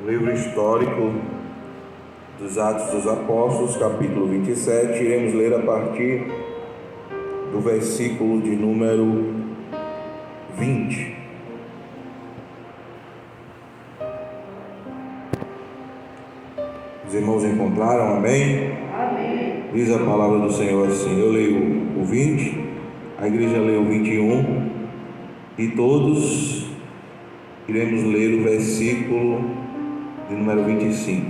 Livro histórico dos Atos dos Apóstolos, capítulo 27, iremos ler a partir do versículo de número 20. Os irmãos encontraram, amém? Amém. Diz a palavra do Senhor assim, eu leio o 20, a igreja lê o 21 e todos iremos ler o versículo de número 25.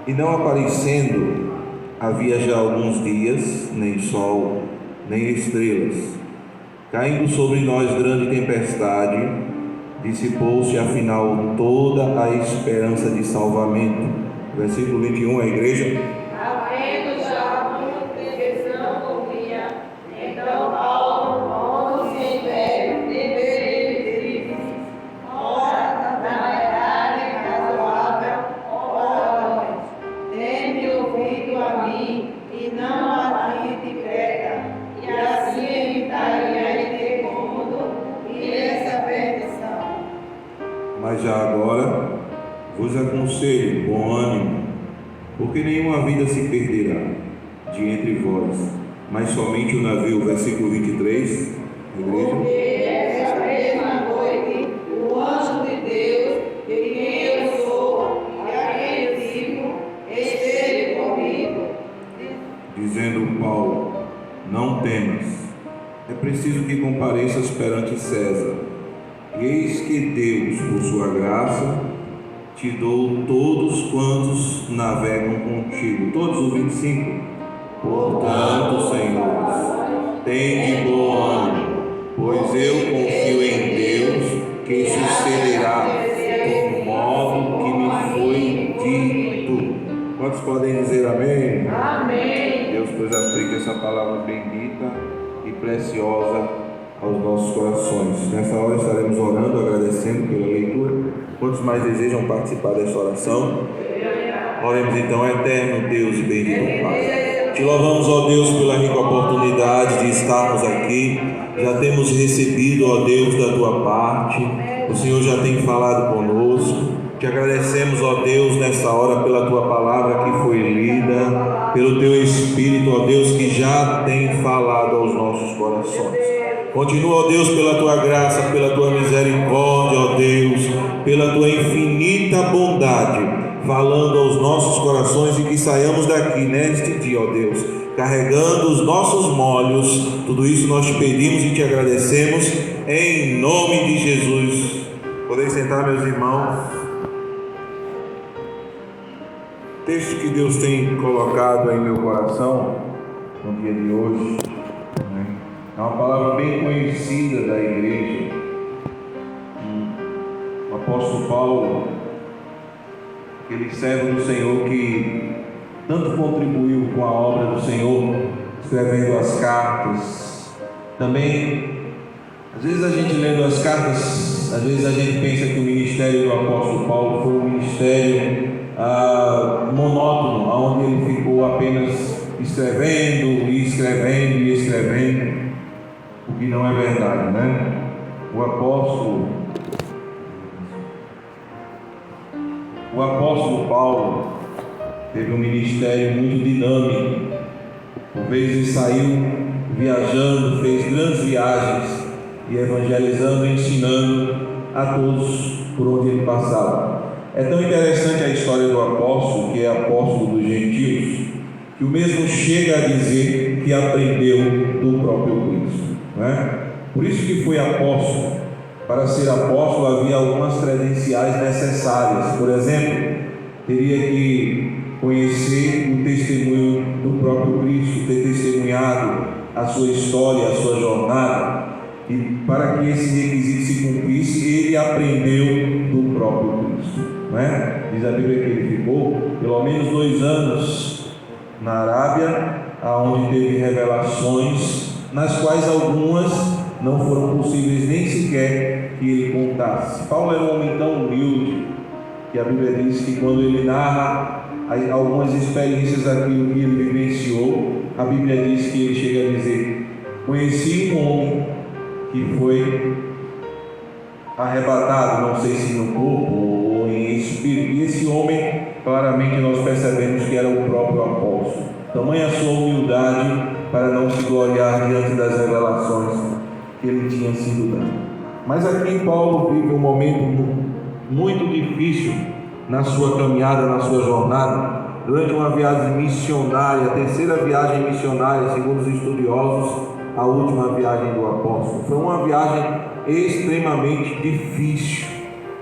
E não aparecendo havia já alguns dias, nem sol, nem estrelas, caindo sobre nós grande tempestade, dissipou-se afinal toda a esperança de salvamento. Versículo 21, a igreja. Havendo já muito que não ouvia, então Paulo, pondo-se em pé, disse: ora, na verdade razoável, ora nós, tem-me ouvido a mim, e não a ti de Creta, e assim evitaria este cômodo e essa perdição. Mas já agora vos aconselho, bom ânimo, porque nenhuma vida se perderá de entre vós, mas somente o navio. Versículo 23, igreja. Porque essa mesma noite, o anjo de Deus, de quem eu sou e a quem eu sirvo, esteve comigo, Dizendo Paulo, não temas, é preciso que compareças perante César. E eis que Deus, por sua graça, te dou todos quantos navegam contigo. Todos os 25. Portanto, senhores, tende bom ânimo, pois eu confio em Deus que sucederá do modo que me foi dito. Quantos podem dizer amém? Amém. Deus, pois, aplique essa palavra bendita e preciosa aos nossos corações. Nessa hora estaremos orando, agradecendo pela leitura. Quantos mais desejam participar desta oração? Oremos então. Eterno Deus e bendito Pai, te louvamos, ó Deus, pela rica oportunidade de estarmos aqui. Já temos recebido, ó Deus, da tua parte. O Senhor já tem falado conosco. Te agradecemos, ó Deus, nesta hora pela tua palavra que foi lida, pelo teu Espírito, ó Deus, que já tem falado aos nossos corações. Continua, ó Deus, pela tua graça, pela tua misericórdia, ó Deus, pela tua infinita bondade, falando aos nossos corações, e que saiamos daqui neste dia, ó Deus, carregando os nossos molhos. Tudo isso nós te pedimos e te agradecemos em nome de Jesus. Podem sentar, meus irmãos. O texto que Deus tem colocado em meu coração no dia de hoje, é uma palavra bem conhecida da igreja. O apóstolo Paulo, aquele servo do Senhor que tanto contribuiu com a obra do Senhor, escrevendo as cartas. Também, às vezes a gente lendo as cartas, às vezes a gente pensa que o ministério do apóstolo Paulo foi um ministério monótono, onde ele ficou apenas escrevendo e escrevendo e escrevendo. O que não é verdade, né? O apóstolo Paulo teve um ministério muito dinâmico. Por vezes saiu viajando, fez grandes viagens e evangelizando, ensinando a todos por onde ele passava. É tão interessante a história do apóstolo, que é apóstolo dos gentios, que o mesmo chega a dizer que aprendeu do próprio Cristo. Por isso que foi apóstolo. Para ser apóstolo havia algumas credenciais necessárias. Por exemplo, teria que conhecer o testemunho do próprio Cristo, ter testemunhado a sua história, a sua jornada. E para que esse requisito se cumprisse, ele aprendeu do próprio Cristo. Diz a Bíblia que ele ficou pelo menos 2 anos na Arábia, onde teve revelações, nas quais algumas não foram possíveis nem sequer que ele contasse. Paulo era um homem tão humilde que a Bíblia diz que quando ele narra algumas experiências daquilo que ele vivenciou, a Bíblia diz que ele chega a dizer: conheci um homem que foi arrebatado, não sei se no corpo claramente nós percebemos que era o próprio apóstolo. Tamanha a sua humildade para não se gloriar diante das revelações que ele tinha sido dado. Mas aqui Paulo vive um momento muito difícil na sua caminhada, na sua jornada, durante uma viagem missionária, a terceira viagem missionária, segundo os estudiosos, a última viagem do apóstolo. Foi uma viagem extremamente difícil,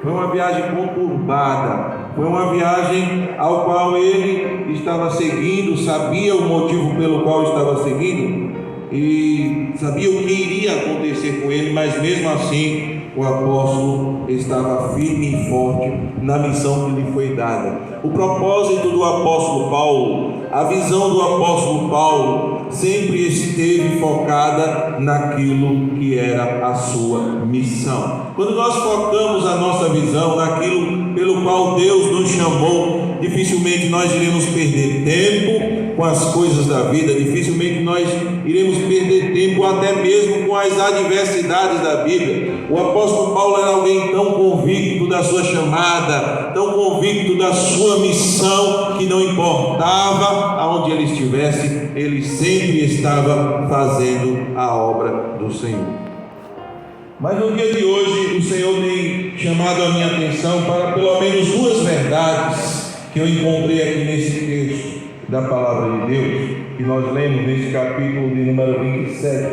foi uma viagem conturbada, foi uma viagem ao qual ele estava seguindo, sabia o motivo pelo qual estava seguindo e sabia o que iria acontecer com ele, mas mesmo assim o apóstolo estava firme e forte na missão que lhe foi dada. O propósito do apóstolo Paulo, a visão do apóstolo Paulo sempre esteve focada naquilo que era a sua missão. Quando nós focamos a nossa visão naquilo pelo qual Deus nos chamou, dificilmente nós iremos perder tempo com as coisas da vida, dificilmente nós iremos perder tempo até mesmo com as adversidades da vida. O apóstolo Paulo era alguém tão convicto da sua chamada, tão convicto da sua missão, que não importava aonde ele estivesse, ele sempre estava fazendo a obra do Senhor. Mas no dia de hoje o Senhor tem chamado a minha atenção para pelo menos duas verdades que eu encontrei aqui nesse texto da palavra de Deus, que nós lemos nesse capítulo de número 27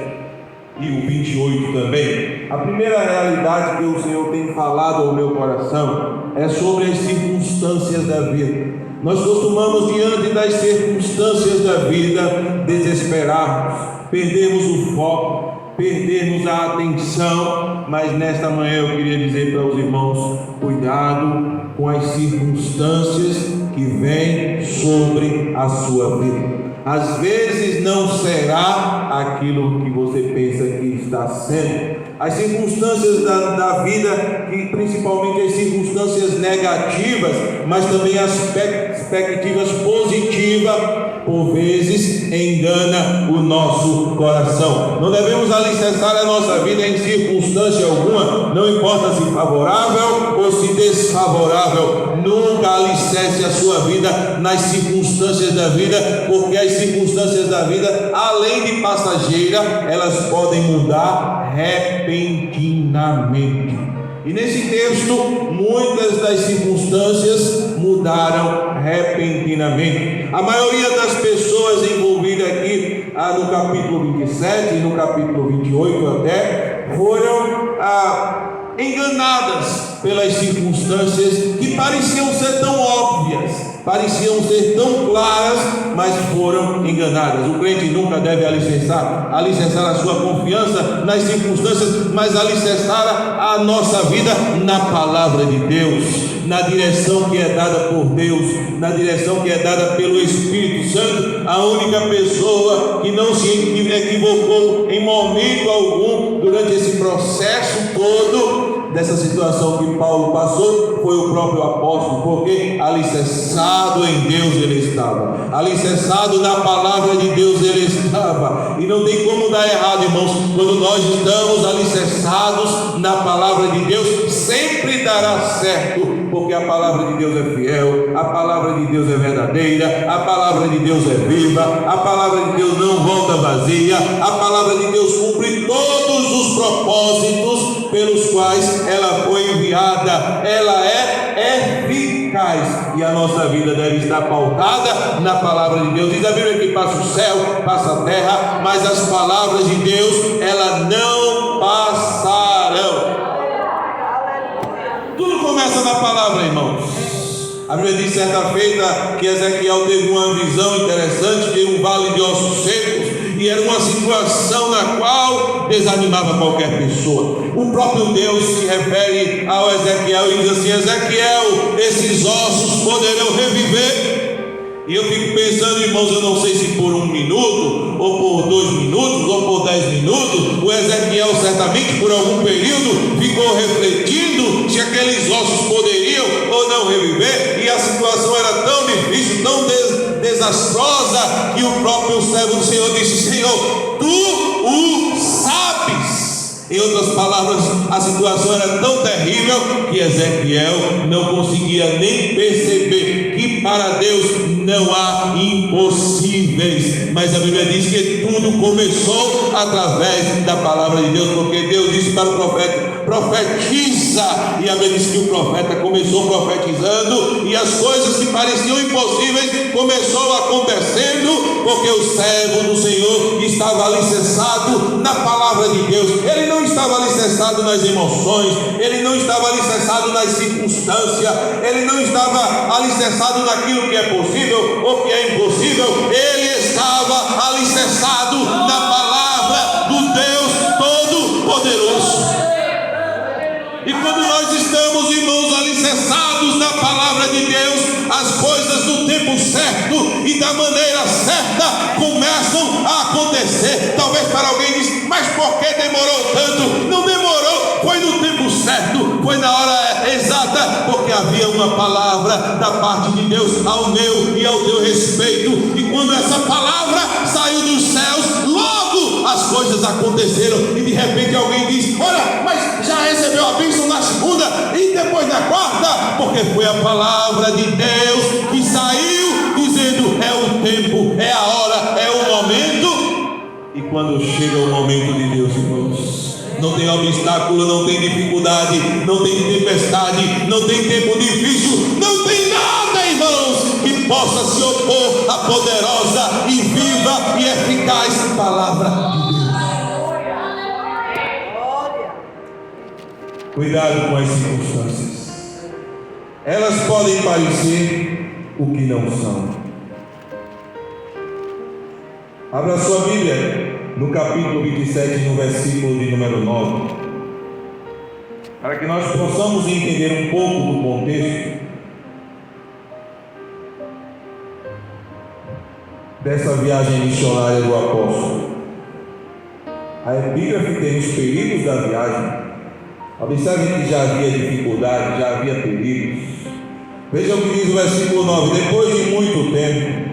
e o 28 também. A primeira realidade que o Senhor tem falado ao meu coração é sobre as circunstâncias da vida. Nós costumamos, diante das circunstâncias da vida, desesperarmos, perdermos o foco, perdermos a atenção, mas nesta manhã eu queria dizer para os irmãos: cuidado com as circunstâncias que vêm sobre a sua vida. Às vezes não será aquilo que você pensa que está sendo. As circunstâncias da vida, que principalmente as circunstâncias negativas, mas também as perspectivas positivas, por vezes engana o nosso coração. Não devemos alicerçar a nossa vida em circunstância alguma, não importa se favorável ou se desfavorável. Nunca alicerce a sua vida nas circunstâncias da vida, porque as circunstâncias da vida, além de passageira, elas podem mudar repentinamente. E nesse texto, muitas das circunstâncias mudaram repentinamente. A maioria das pessoas envolvidas aqui no capítulo 27 e no capítulo 28 até, foram enganadas pelas circunstâncias que pareciam ser tão óbvias, pareciam ser tão claras, mas foram enganadas. O crente nunca deve alicerçar a sua confiança nas circunstâncias, mas alicerçar a nossa vida na palavra de Deus, na direção que é dada por Deus, na direção que é dada pelo Espírito Santo. A única pessoa que não se equivocou em momento algum durante esse processo todo, dessa situação que Paulo passou, foi o próprio apóstolo, porque alicerçado em Deus ele estava, alicerçado na palavra de Deus ele estava. E não tem como dar errado, irmãos. Quando nós estamos alicerçados na palavra de Deus, sempre dará certo, porque a palavra de Deus é fiel, a palavra de Deus é verdadeira, a palavra de Deus é viva, a palavra de Deus não volta vazia, a palavra de Deus cumpre todos os propósitos pelos quais ela foi enviada. Ela é eficaz, e a nossa vida deve estar pautada na palavra de Deus. Diz a Bíblia que passa o céu, passa a terra, mas as palavras de Deus, elas não passarão. Tudo começa na palavra, irmãos. A Bíblia diz certa feita que Ezequiel teve uma visão interessante de um vale de ossos secos, e era uma situação na qual desanimava qualquer pessoa. O próprio Deus se refere ao Ezequiel e diz assim: Ezequiel, esses ossos poderão reviver. E eu fico pensando, irmãos, eu não sei se por 1 minuto, ou por 2 minutos, ou por 10 minutos, o Ezequiel certamente por algum período ficou refletindo se aqueles ossos poderiam ou não reviver, e a situação era tão difícil, tão desastrosa, que o próprio servo do Senhor disse: Senhor, tu o sabes. Em outras palavras, a situação era tão terrível que Ezequiel não conseguia nem perceber que para Deus não há impossíveis. Mas a Bíblia diz que tudo começou através da palavra de Deus, porque Deus disse para o profeta: profetiza. E a Bíblia diz que o profeta começou profetizando, e as coisas que pareciam impossíveis começou acontecendo, porque o servo do Senhor estava alicerçado na palavra de Deus. Ele não estava alicerçado nas emoções, ele não estava alicerçado nas circunstâncias, ele não estava alicerçado naquilo que é possível ou que é impossível. Ele estava alicerçado na palavra do Deus Todo-Poderoso. E quando nós estamos, irmãos, alicerçados na palavra de Deus, as coisas do tempo certo e da maneira certa começam a acontecer. Talvez para alguém diz: mas por que demorou tanto? Não demorou, foi no tempo certo, foi na hora exata, porque havia uma palavra da parte de Deus ao meu e ao teu respeito. E quando essa palavra saiu dos céus, logo as coisas aconteceram. E de repente alguém diz: olha, mas já recebeu a bênção na segunda e depois na quarta, porque foi a palavra de Deus que saiu dizendo: é o tempo, é a hora, é o momento. E quando chega o momento de Deus, irmãos, não tem obstáculo, não tem dificuldade, não tem tempestade, não tem tempo difícil, não tem nada, irmãos, que possa se opor à poderosa e viva e eficaz palavra de Deus. Cuidado com as circunstâncias. Elas podem parecer o que não são. Abra sua Bíblia no capítulo 27, no versículo de número 9, para que nós possamos entender um pouco do contexto dessa viagem missionária do apóstolo. A epígrafe tem os perigos da viagem. Observe que já havia dificuldade, já havia perigos. Veja o que diz o versículo 9: depois de muito tempo,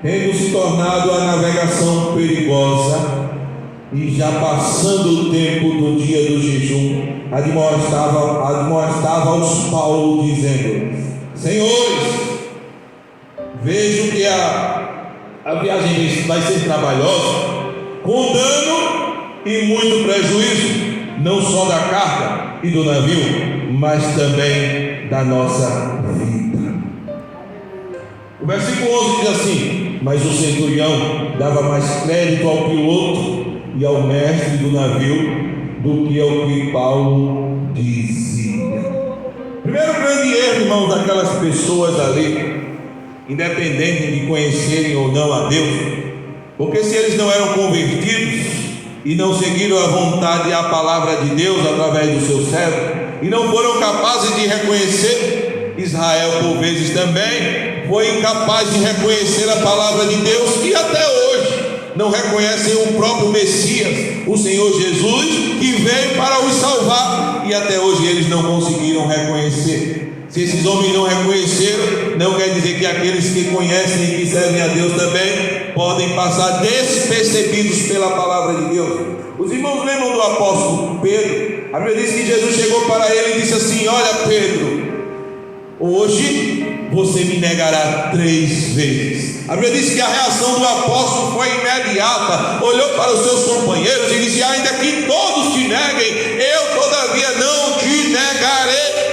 tendo se tornado a navegação perigosa, e já passando o tempo do dia do jejum, admoestava-os Paulo, dizendo: senhores, vejo que a viagem vai ser trabalhosa, com dano e muito prejuízo, não só da carga e do navio, mas também da nossa vida. O versículo 11 diz assim: mas o centurião dava mais crédito ao piloto e ao mestre do navio do que ao que Paulo dizia. Primeiro grande erro, irmão, daquelas pessoas ali, independente de conhecerem ou não a Deus, porque se eles não eram convertidos e não seguiram a vontade e a palavra de Deus através do seu servo, e não foram capazes de reconhecer, Israel por vezes também foi incapaz de reconhecer a palavra de Deus, e até hoje não reconhecem o próprio Messias, o Senhor Jesus, que veio para os salvar, e até hoje eles não conseguiram reconhecer. Se esses homens não reconheceram, não quer dizer que aqueles que conhecem e que servem a Deus também podem passar despercebidos pela palavra de Deus. Os irmãos lembram do apóstolo Pedro? A Bíblia diz que Jesus chegou para ele e disse assim: olha, Pedro, hoje você me negará 3 vezes. A Bíblia diz que a reação do apóstolo foi imediata. Olhou para os seus companheiros e disse: ainda que todos te neguem, eu todavia não te negarei.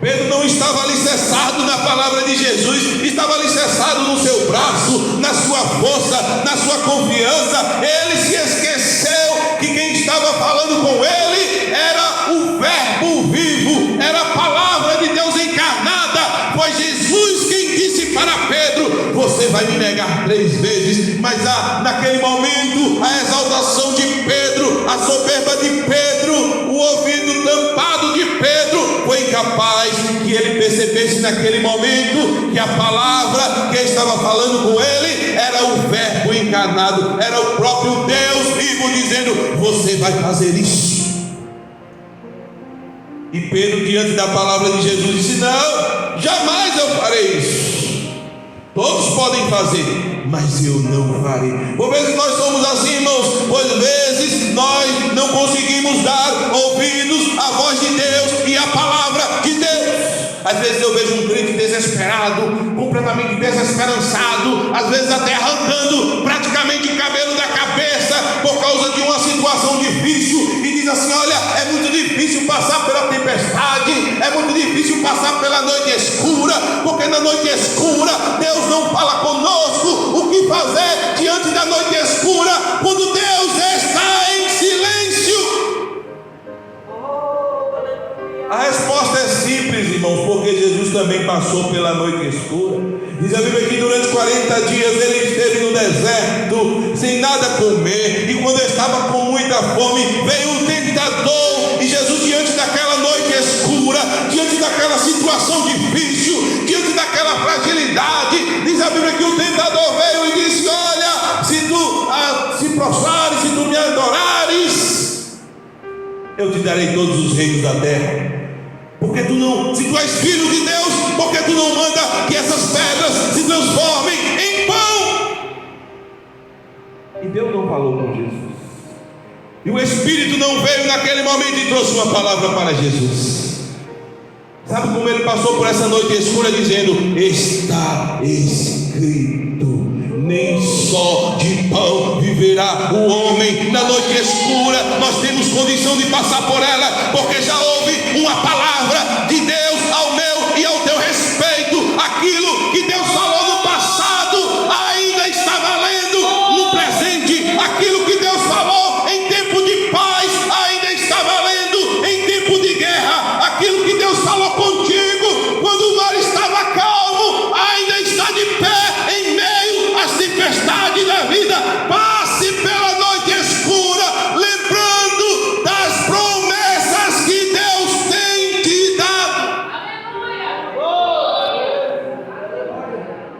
Pedro não estava alicerçado na palavra de Jesus, estava alicerçado no seu braço, na sua força, na sua confiança. Ele se esqueceu que quem estava falando com ele era o Verbo vivo, era a palavra de Deus encarnada. Foi Jesus quem disse para Pedro: você vai me negar 3 vezes. Mas naquele momento, a exaltação de Pedro, a soberba de Pedro, o ouvido tampado de Pedro, foi incapaz que ele percebesse naquele momento que a palavra que estava falando com ele era o Verbo encarnado, era o próprio Deus vivo dizendo: você vai fazer isso. E Pedro, diante da palavra de Jesus, disse: não, jamais eu farei isso. Todos podem fazer, mas eu não farei. Por vezes nós somos assim, irmãos. Por vezes nós não conseguimos dar ouvidos à voz de Deus e à palavra de Deus. Às vezes eu vejo um crente desesperado, completamente desesperançado, às vezes até arrancando praticamente o cabelo da cabeça por causa de uma situação difícil, e diz assim: olha, é muito difícil passar pela tempestade, é muito difícil passar pela noite escura, porque na noite escura Deus não fala conosco o que fazer diante da noite escura, quando Deus está em silêncio. A resposta é simples, irmãos, porque Jesus também passou pela noite escura. Diz a Bíblia que durante 40 dias ele esteve no deserto, sem nada comer, e quando estava com muita fome, veio um tentador, e Jesus, diante daquela noite escura, diante daquela situação difícil, diante daquela fragilidade, diz a Bíblia que o tentador veio e disse: olha, se tu se prostrares, se tu me adorares, eu te darei todos os reinos da terra. Porque tu não, se tu és filho de Deus, porque tu não manda que essas pedras se transformem em pão? E Deus não falou com Jesus, e o Espírito não veio naquele momento e trouxe uma palavra para Jesus. Sabe como ele passou por essa noite escura, dizendo: está escrito, nem só de pão viverá o homem. Na noite escura nós temos condição de passar por ela, porque já houve uma palavra de Deus ao meu e ao teu respeito. Aquilo que Deus falou no passado ainda está valendo no presente. Aquilo que Deus falou em tempo de paz ainda está valendo em tempo de guerra. Aquilo que Deus falou contigo quando o mar estava calmo ainda está de pé em meio às tempestades da vida. Passe pela noite escura, lembrando das promessas que Deus tem te dado.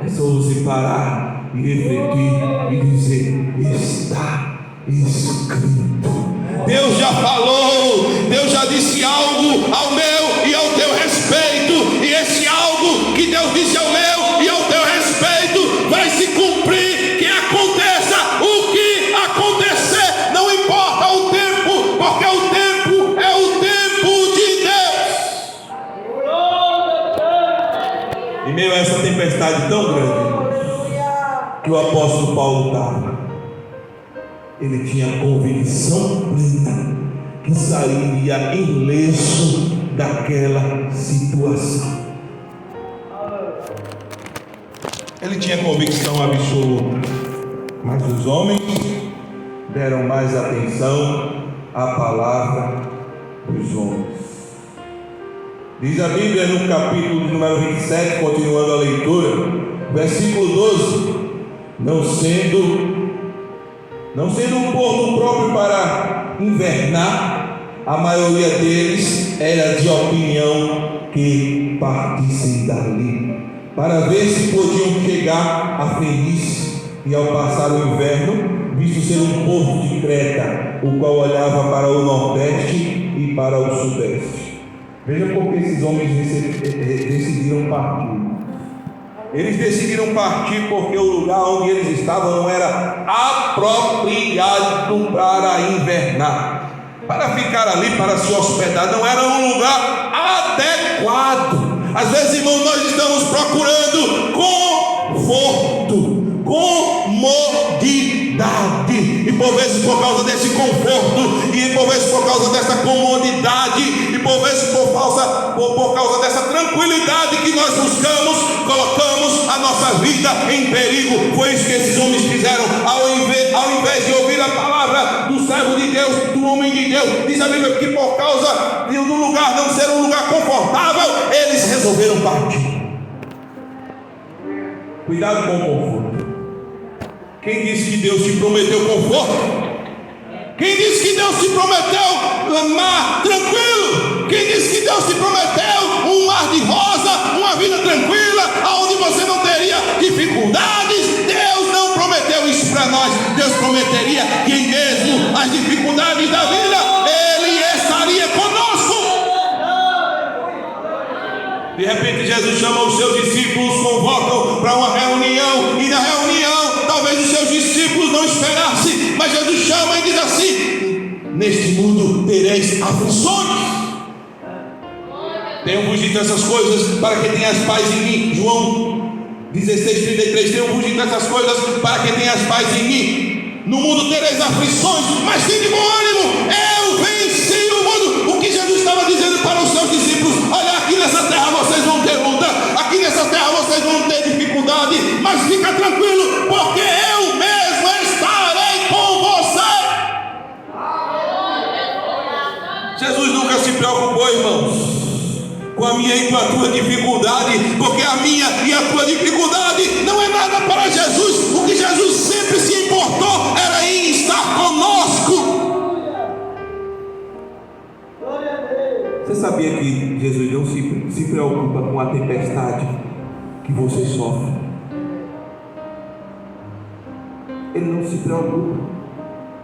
É só você parar e refletir e dizer: está escrito. Deus já falou, Deus já disse algo ao meu e ao teu respeito, e esse algo que Deus disse ao meu e ao teu respeito vai se cumprir, que aconteça o que acontecer, não importa o tempo, porque o tempo é o tempo de Deus. Em meio a essa tempestade tão grande que o apóstolo Paulo estava, ele tinha convicção plena que sairia ileso daquela situação. Ele tinha convicção absoluta, mas os homens deram mais atenção à palavra dos homens. Diz a Bíblia no capítulo número 27, continuando a leitura, versículo 12: não sendo um porto próprio para invernar, a maioria deles era de opinião que partissem dali, para ver se podiam chegar a Fenice, e ao passar o inverno, visto ser um porto de Creta, o qual olhava para o nordeste e para o sudeste. Veja porque esses homens decidiram partir. Eles decidiram partir porque o lugar onde eles estavam não era apropriado para invernar, para ficar ali, para se hospedar, não era um lugar adequado. Às vezes, irmãos, nós estamos procurando conforto, comodidade, e por vezes por causa desse conforto, e por vezes por causa dessa comodidade, e por vezes por causa dessa tranquilidade que nós buscamos, colocamos a nossa vida em perigo. Foi isso que esses homens fizeram. Ao invés de ouvir a palavra do servo de Deus, do homem de Deus, diz a Bíblia que por causa do lugar não ser um lugar confortável, eles resolveram partir. Cuidado com o conforto. Quem disse que Deus te prometeu conforto? Quem disse que Deus te prometeu mar tranquilo? Quem disse que Deus te prometeu um mar de rosa, uma vida tranquila, onde você não teria dificuldades? Deus não prometeu isso para nós. Deus prometeria que mesmo as dificuldades da vida, Ele estaria conosco. De repente Jesus chama os seus discípulos, convocam para uma reunião, e na reunião talvez os seus discípulos não esperassem, mas Jesus chama e diz assim: neste mundo tereis aflições. Tenham fugido dessas coisas para que tenhas paz em mim. João 16:33. Tenham fugido dessas coisas para que tenhas paz em mim. No mundo tereis aflições, mas tem de bom ânimo. Eu venci o mundo. O que Jesus estava dizendo para os seus discípulos: olha, aqui nessa terra vocês vão ter luta, aqui nessa terra vocês vão ter dificuldade, mas fica tranquilo, porque eu mesmo estarei com você. Jesus nunca se preocupou, irmãos, com a minha e com a tua dificuldade, porque a minha e a tua dificuldade não é nada para Jesus. O que Jesus sempre se importou era em estar conosco. Você sabia que Jesus não se preocupa com a tempestade que você sofre? Ele não se preocupa,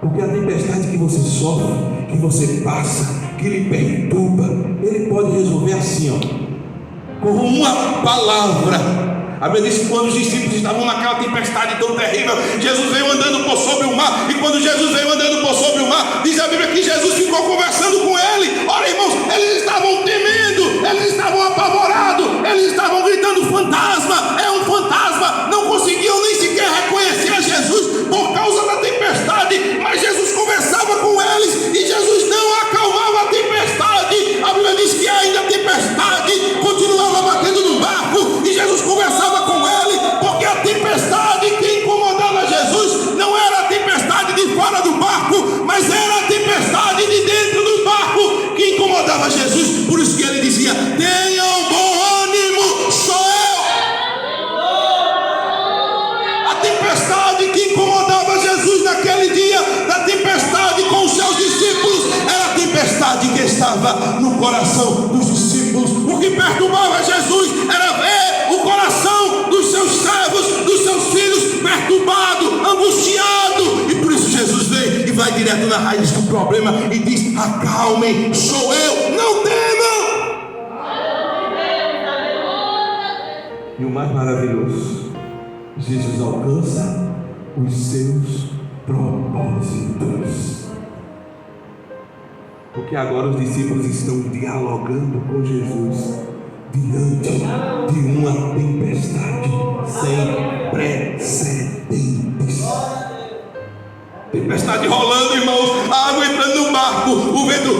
porque a tempestade que você sofre, que você passa, que lhe perturba, Ele pode resolver assim, ó, com uma palavra. A Bíblia diz que quando os discípulos estavam naquela tempestade tão terrível, Jesus veio andando por sobre o mar. E quando Jesus veio andando por sobre o mar, diz a Bíblia que Jesus ficou conversando com ele. Ora, irmãos, eles estavam temendo, eles estavam apavorados, eles estavam gritando: fantasma, é um fantasma. Não conseguiam nem sequer reconhecer a Jesus por causa da tempestade. Mas Jesus conversava com eles e Jesus não acalmava a tempestade. A Bíblia diz que ainda a tempestade continuava batendo no barco e Jesus conversava com ele, porque a tempestade que incomodava Jesus não era a tempestade de fora do barco, mas era a tempestade de dentro do barco que incomodava Jesus. Por isso que ele dizia: tenham bom ânimo, sou eu. A tempestade que incomodava Jesus naquele dia, da tempestade com os seus discípulos, era a tempestade que estava no coração dos discípulos. O que perturbava Jesus era ver o coração dos seus servos, dos seus filhos perturbado, angustiado. E por isso Jesus vem e vai direto na raiz do problema e diz: acalmem, sou eu, não temam. E o mais maravilhoso, Jesus alcança os seus propósitos, porque agora os discípulos estão dialogando com Jesus diante de uma tempestade sem precedentes. Tempestade rolando, irmãos, a água entrando no barco, o vento,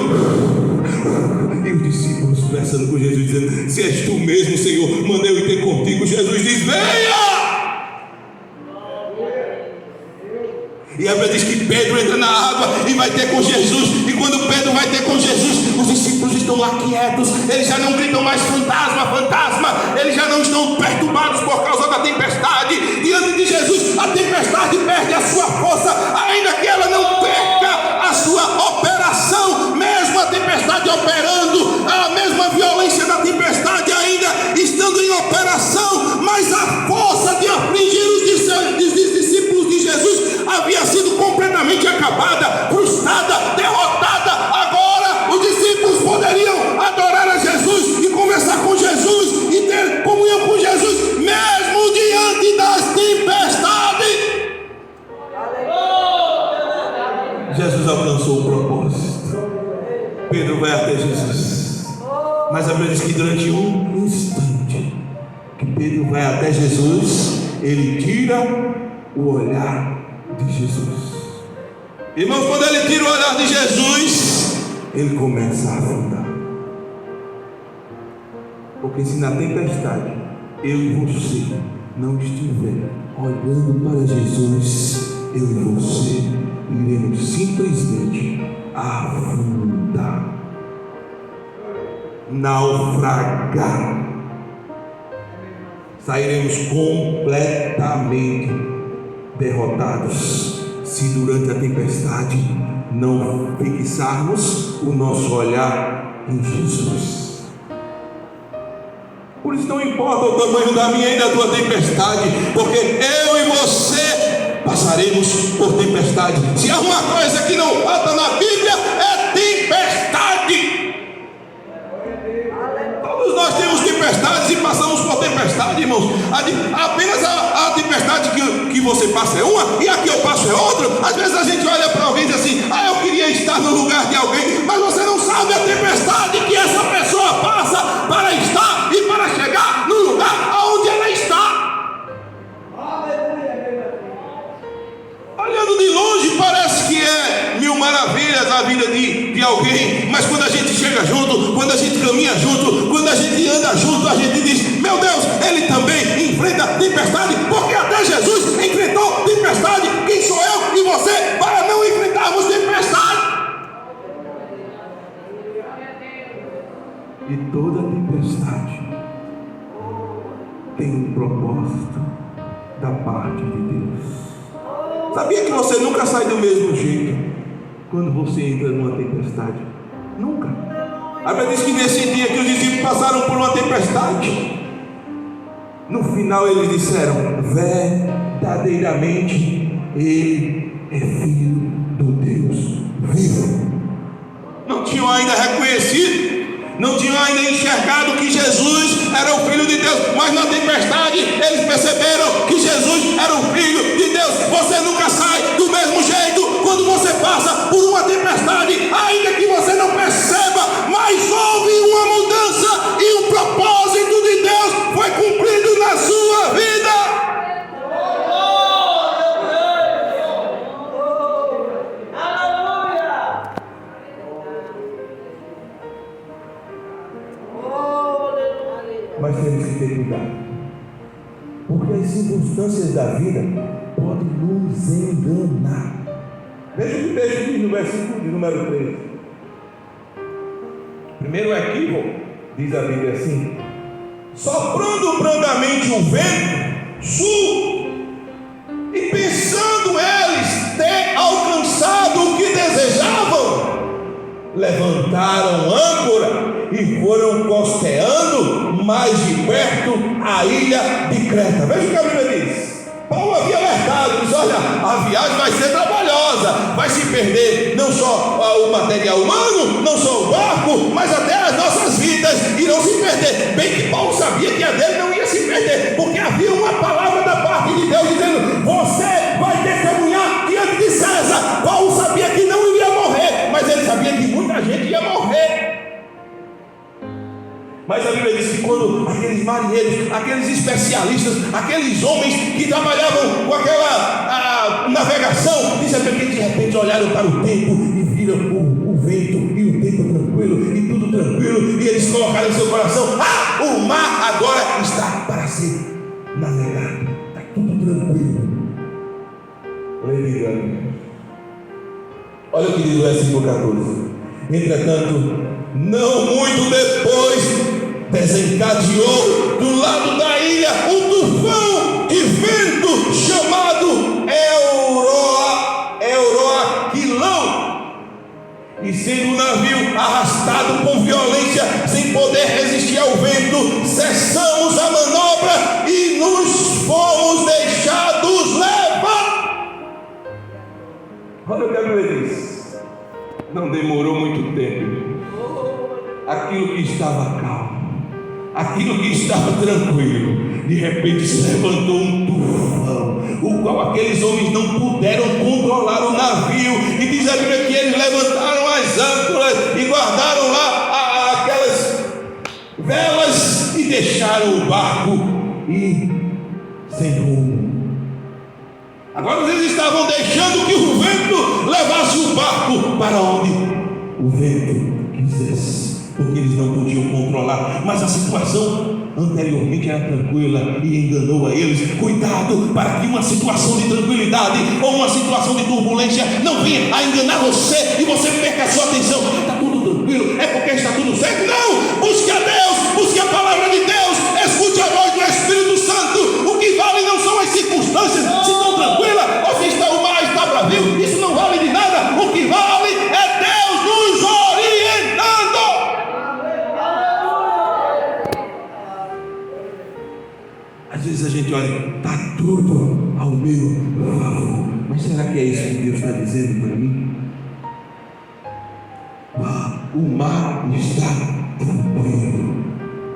e os discípulos conversando com Jesus, dizendo: se és tu mesmo, Senhor, manda eu ir ter contigo. Jesus diz: venha! E a Bíblia diz que Pedro entra na água e vai ter com Jesus. E quando Pedro vai ter com Jesus, os discípulos estão lá quietos. Eles já não gritam mais: fantasma, fantasma. Eles já não estão perturbados por causa da tempestade. Diante de Jesus, a tempestade perde a sua força, ainda que ela não perca a sua operação. Mesmo a tempestade operando, a mesma violência da tempestade ainda estando em operação, mas a força de afligir os discípulos de Jesus havia sido completamente acabada, frustrada, derrotada. Agora os discípulos poderiam adorar a Jesus e conversar com Jesus e ter comunhão com Jesus, mesmo diante das tempestades. Jesus alcançou o propósito. Pedro vai até Jesus, mas a Bíblia diz que durante um instante que Pedro vai até Jesus, ele tira o olhar de Jesus. Irmãos, quando ele tira o olhar de Jesus, ele começa a afundar. Porque se na tempestade eu e você não estiver olhando para Jesus, eu e você iremos simplesmente afundar, naufragar, sairemos completamente derrotados se durante a tempestade não fixarmos o nosso olhar em Jesus. Por isso não importa o tamanho da minha e da tua tempestade, porque eu e você passaremos por tempestade. Se há uma coisa que não falta na Bíblia, é tempestade. Todos nós temos tempestades e passamos por tempestade, irmãos. Apenas a tempestade que você passa é uma e a que eu passo é outra. Às vezes a gente olha para alguém e diz assim: ah, eu queria estar no lugar de alguém, mas você não sabe a tempestade que essa pessoa passa caminha junto, quando a gente anda junto, a gente diz: meu Deus, ele também enfrenta tempestade, porque até Jesus enfrentou tempestade. Quem sou eu e você para não enfrentarmos tempestade? E toda tempestade tem um propósito da parte de Deus. Sabia que você nunca sai do mesmo jeito quando você entra numa tempestade? Nunca. A Bíblia diz que nesse dia que os discípulos passaram por uma tempestade, no final eles disseram: verdadeiramente ele é filho do Deus vivo. Não tinham ainda reconhecido, não tinham ainda enxergado que Jesus era o Filho de Deus, mas na tempestade eles perceberam que Jesus era o Filho de Deus. Você nunca sai do mesmo jeito quando você passa por uma tempestade, ainda que você não perceba, mas houve uma mudança e um propósito de Deus foi cumprido na sua vida. Mas temos que ter cuidado, porque as circunstâncias da vida podem nos enganar. Veja o que o texto diz no versículo de número 13. Primeiro equívoco, diz a Bíblia assim: soprando brandamente o vento sul, e pensando eles ter alcançado o que desejavam, levantaram âncora e foram costeando mais de perto a ilha de Creta. Veja o que a Bíblia diz. Paulo havia alertado, diz: olha, a viagem vai ser trabalhosa, vai se perder não só o material humano, não só o barco, mas até as nossas vidas irão se perder. Bem que Paulo sabia que a dele não ia se perder, porque havia uma palavra da parte de Deus dizendo: você vai testemunhar diante de César. Paulo sabia que não iria morrer, mas ele sabia que muita gente ia morrer. Mas a Bíblia diz que quando aqueles marinheiros, aqueles especialistas, aqueles homens que trabalhavam com aquela navegação, diz a Bíblia que de repente olharam para o tempo e viram o vento e o tempo tranquilo e tudo tranquilo, e eles colocaram em seu coração: o mar agora está para ser navegado, está tudo tranquilo. Olha o que diz o versículo 14: entretanto, não muito depois, desencadeou do lado da ilha um tufão de vento chamado Euroaquilão, e sendo o navio arrastado com violência, sem poder resistir ao vento, cessamos a manobra e nos fomos deixados levar. Olha o que a Bíblia diz: não demorou muito tempo. Aquilo que estava calmo, aquilo que estava tranquilo, de repente se levantou um tufão, o qual aqueles homens não puderam controlar o navio, e diz a Bíblia que eles levantaram as âncoras e guardaram lá aquelas velas e deixaram o barco e sem rumo. Agora eles estavam deixando que o vento levasse o barco para onde o vento quisesse, porque eles não podiam controlar, mas a situação anteriormente era tranquila e enganou a eles. Cuidado para que uma situação de tranquilidade ou uma situação de turbulência não venha a enganar você e você perca a sua atenção. Está tudo tranquilo, é porque está tudo certo. Não, busque a Deus, busque a palavra de Deus, escute a voz do Espírito Santo. O que vale não são as circunstâncias, se estão tranquilas ou se está o mar está bravio, isso não vale de nada. O que vale é Deus nos orientando. Às vezes a gente olha, está tudo ao meu favor, mas será que é isso que Deus está dizendo para mim? O mar está tranquilo,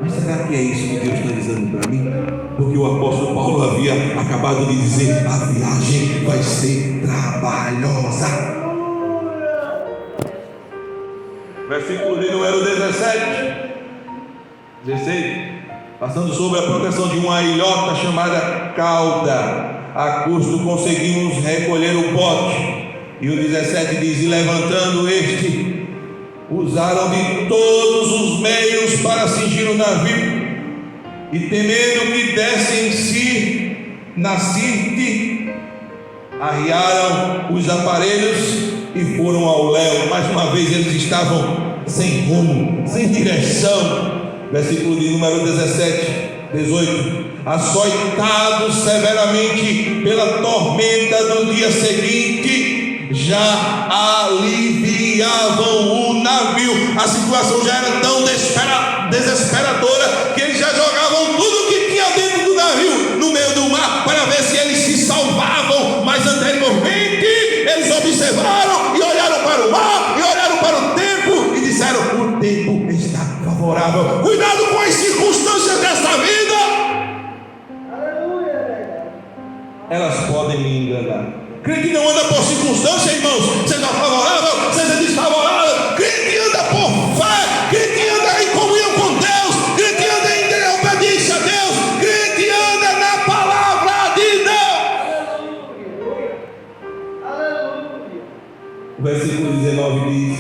mas será que é isso que Deus está dizendo para mim? Porque o apóstolo Paulo havia acabado de dizer: a viagem vai ser trabalhosa. Versículo de número 16, passando sobre a proteção de uma ilhota chamada Cauda, a custo conseguimos recolher o bote. E o 17 diz: e levantando este usaram de todos os meios para cingir o navio, e temendo que desse em si na Sirte, arriaram os aparelhos e foram ao léu. Mais uma vez eles estavam sem rumo, sem direção. Versículo de número 18: açoitados severamente pela tormenta do dia seguinte, já aliviavam o navio. A situação já era tão desesperadora que eles já jogavam tudo que tinha dentro do navio no meio do mar para ver se eles se salvavam. Mas anteriormente eles observaram e olharam para o mar e olharam para o tempo e disseram: o tempo está favorável. Cuidado com as circunstâncias desta vida, elas podem me enganar. Crente não anda por circunstância, irmãos, seja favorável, seja desfavorável. Crente anda por fé, crente anda em comunhão com Deus, crente anda em obediência a Deus, crente anda na palavra de Deus. O versículo 19 diz: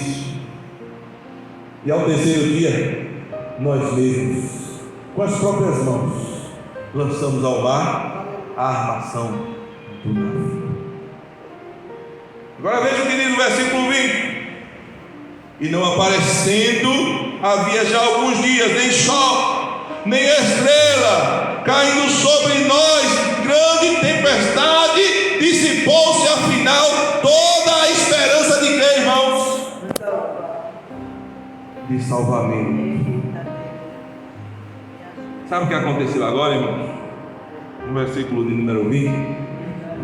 e ao terceiro dia, nós mesmos, com as próprias mãos, lançamos ao mar a armação do navio. Agora veja o que diz o versículo 20: e não aparecendo havia já alguns dias nem sol, nem estrela, caindo sobre nós grande tempestade, dissipou-se afinal toda a esperança de quê, irmãos? De salvamento. Sabe o que aconteceu agora, irmãos? No versículo de número 20: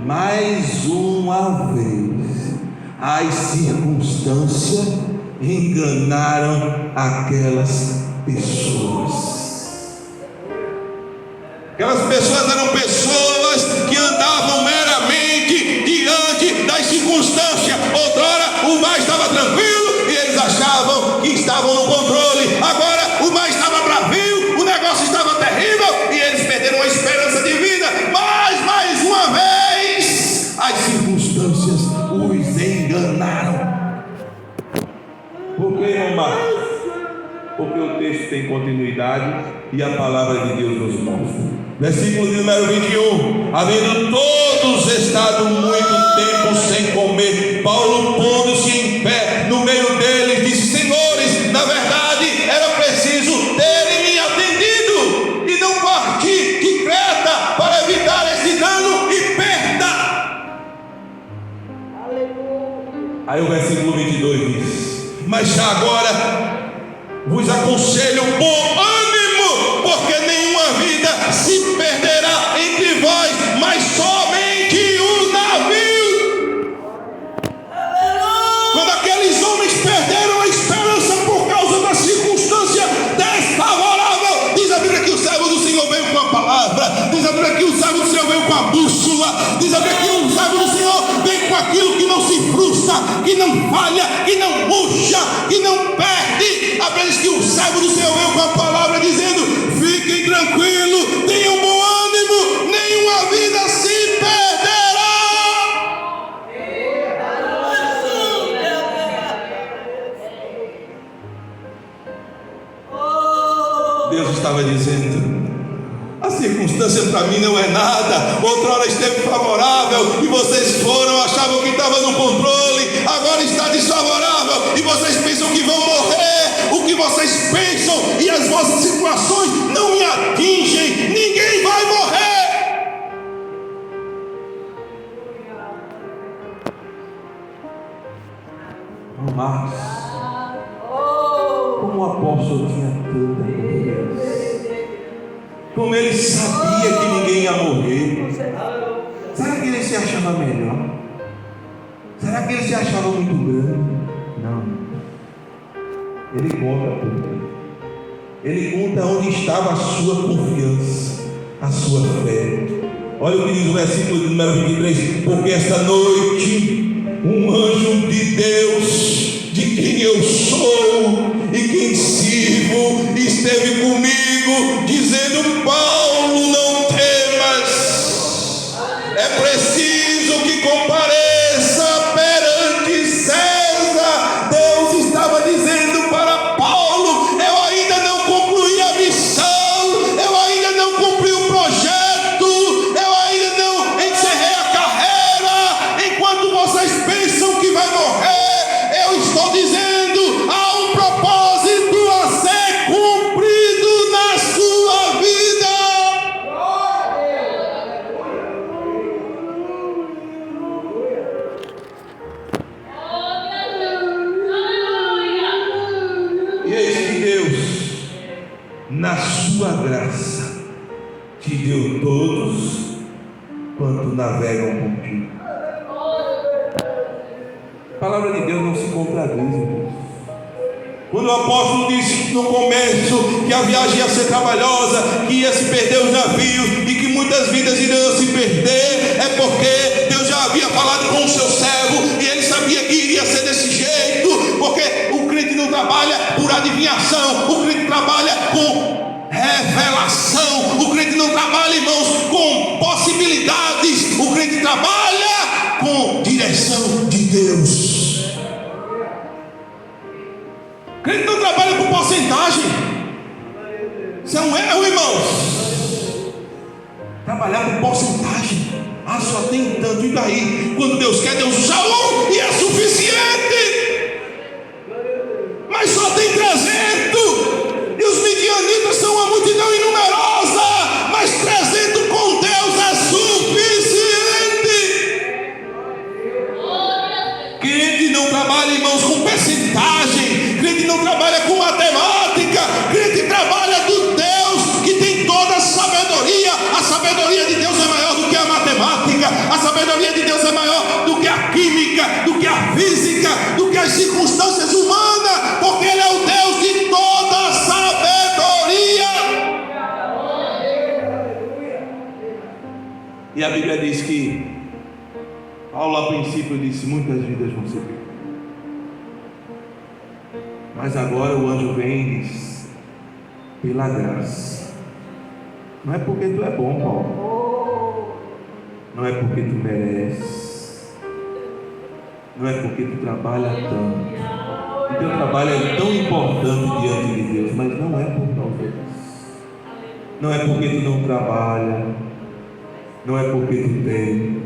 mais uma vez as circunstâncias enganaram aquelas pessoas. Aquelas pessoas eram pessoas que andavam meramente diante das circunstâncias. Outrora o mar estava tranquilo e eles achavam que estavam no controle. Agora o mar estava bravio, o negócio estava terrível e eles perderam a esperança de vida. Mas mais uma vez as circunstâncias os enganaram. Por que, irmão Marcos? Porque o texto tem continuidade e a palavra de Deus nos mostra. Versículo de número 21: havendo todos estado muito tempo sem comer, Paulo, pondo-se em pé no meio deles, disse: senhores, na verdade era preciso terem me atendido e não partir de Creta para evitar esse dano e perda. Aí o versículo 22 diz: mas já agora vos aconselho bom ânimo, porque nenhuma vida se perderá entre vós, mas somente o navio. Quando aqueles homens perderam a esperança por causa da circunstância desfavorável, diz a Bíblia que o servo do Senhor veio com a palavra, diz a Bíblia que o servo do Senhor veio com a bússola, diz a Bíblia que o servo do Senhor vem com aquilo que não se frustra, que não falha, que não murcha, que não perde. A vez que o servo do Senhor veio com a palavra dizendo: fiquem tranquilos, tenham bom ânimo, nenhuma vida se perderá. Deus estava dizendo: a circunstância para mim não é nada. Outrora esteve favorável e vocês foram, achavam que estava no controle. Agora está desfavorável e vocês pensam que vão morrer. O que vocês pensam e as vossas situações não me atingem. Ninguém vai morrer. Mas como o apóstolo tinha tanta confiança, como ele sabia que ninguém ia morrer, será que ele se achava melhor? Será que ele se achava muito grande? Não. Ele conta tudo. Ele conta onde estava a sua confiança, a sua fé. Olha o que diz o versículo de número 23: porque esta noite um anjo de Deus, de quem eu sou e quem sirvo, esteve comigo, dizendo: Paulo, não temas, é preciso que compareça perante César. Deus estava dizendo: a sua graça te deu todos quanto navegam contigo. A palavra de Deus não se contradiz, irmãos. Quando o apóstolo disse no começo que a viagem ia ser trabalhosa, que ia se perder os navios e que muitas vidas iriam se perder, é porque Deus já havia falado com o seu servo e ele sabia que iria ser desse jeito, porque o crente não trabalha por adivinhação, o crente trabalha com revelação, o crente não trabalha, irmãos, com possibilidades, o crente trabalha com direção de Deus. O crente não trabalha por porcentagem. Isso é um erro, irmãos. Trabalhar por porcentagem. Ah, só tem tanto, e daí? Quando Deus quer, Deus usa um e é suficiente. Mas só tem 300. E os midianitas são uma multidão inumerosa. Mas 300 com Deus é suficiente. Crente não trabalha, irmãos, com percentagem. Crente não trabalha com matemática. Crente trabalha do Deus que tem toda a sabedoria. A sabedoria de Deus é maior do que a matemática. A sabedoria de Deus é maior do que a química, do que a física, do que as circunstâncias humanas, porque Ele é o Deus de toda a sabedoria. E a Bíblia diz que Paulo a princípio disse: muitas vidas vão ser perdidas. Mas agora o anjo vem e diz: pela graça. Não é porque tu é bom, Paulo. Não é porque tu mereces. Não é porque tu trabalha tanto. O teu trabalho é tão importante diante de Deus, mas não é por causa disso. Não é porque tu não trabalha. Não é porque tu tem.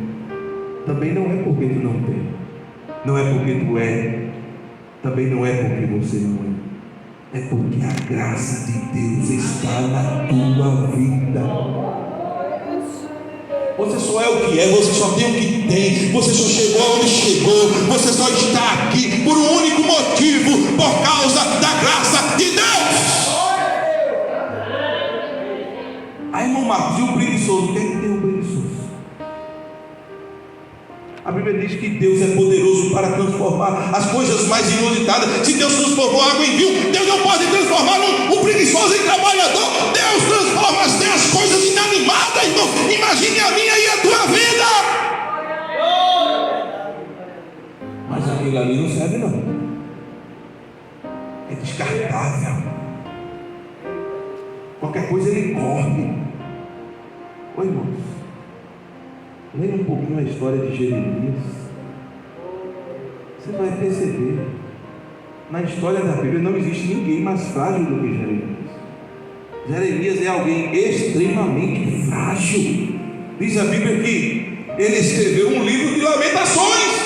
Também não é porque tu não tem. Não é porque tu é. Também não é porque você não é. É porque a graça de Deus está na tua vida. Você só é o que é, você só tem o que tem, você só chegou onde chegou, você só está aqui por um único motivo, por causa da graça de Deus. Aí, irmão Marcos, e o preguiçoso? O que é que tem o preguiçoso? A Bíblia diz que Deus é poderoso para transformar as coisas mais inusitadas. Se Deus transformou água em vinho, Deus não pode transformar um preguiçoso em trabalhador. Deus transforma as coisas inanimadas, irmão. Imagine a minha e a tua vida. Mas aquilo ali não serve, não. É descartável. Qualquer coisa ele corre. Oi, irmãos, leia um pouquinho a história de Jeremias. Você vai perceber, na história da Bíblia não existe ninguém mais frágil do que Jeremias. Jeremias é alguém extremamente frágil. Diz a Bíblia que ele escreveu um livro de lamentações.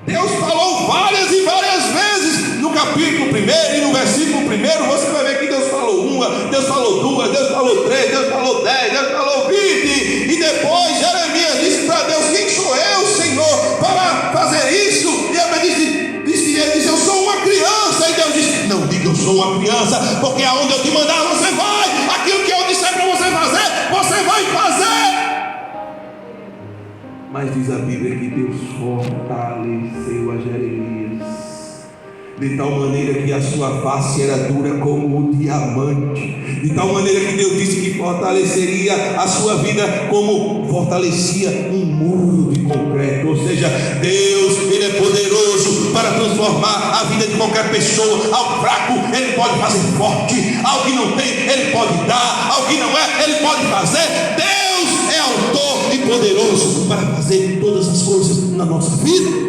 Deus falou várias e várias vezes. No capítulo 1 e no versículo 1 você vai ver que Deus falou uma, Deus falou duas, Deus falou três, Deus falou 10, Deus falou 20. E depois Jeremias disse para Deus: quem sou eu, Senhor, para fazer isso? E ele disse: eu sou uma criança. E Deus disse: não diga eu sou uma criança, porque aonde eu te mandar você vai. Aquilo que eu disser para você fazer, você vai fazer. Mas diz a Bíblia que Deus fortaleceu a Jeremias de tal maneira que a sua face era dura como o diamante, de tal maneira que Deus disse que fortaleceria a sua vida como fortalecia um muro de concreto. Ou seja, Deus, Ele é poderoso para transformar a vida de qualquer pessoa. Ao fraco Ele pode fazer forte, ao que não tem Ele pode dar, ao que não é Ele pode fazer. Deus é autor e poderoso para fazer todas as coisas na nossa vida.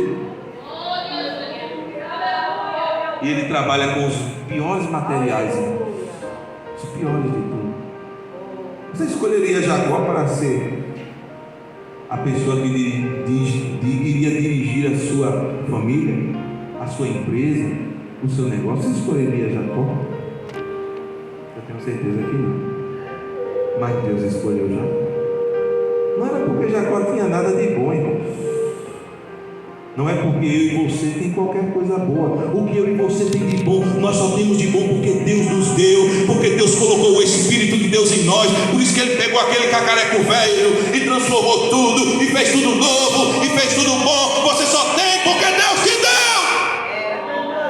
E Ele trabalha com os piores materiais, irmãos. Os piores de tudo. Você escolheria Jacó para ser a pessoa que iria dirigir a sua família, a sua empresa, o seu negócio? Você escolheria Jacó? Eu tenho certeza que não. Mas Deus escolheu Jacó. Não era porque Jacó tinha nada de bom, irmãos. Não é porque eu e você tem qualquer coisa boa. O que eu e você tem de bom, nós só temos de bom porque Deus nos deu, porque Deus colocou o Espírito de Deus em nós. Por isso que Ele pegou aquele cacareco velho e transformou tudo, e fez tudo novo, e fez tudo bom. Você só tem porque Deus te deu.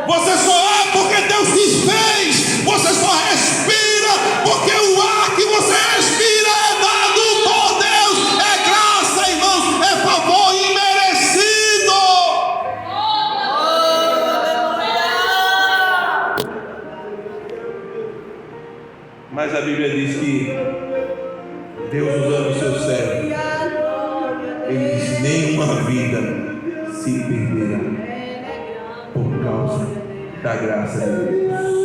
Você só é porque Deus te fez. Você só respira porque o ar que você respira é dado por Deus. É graça, irmãos, é favor imerecido. Mas a Bíblia diz que Deus, usando o seu servo, Ele diz: nenhuma vida se perderá por causa da graça de Deus.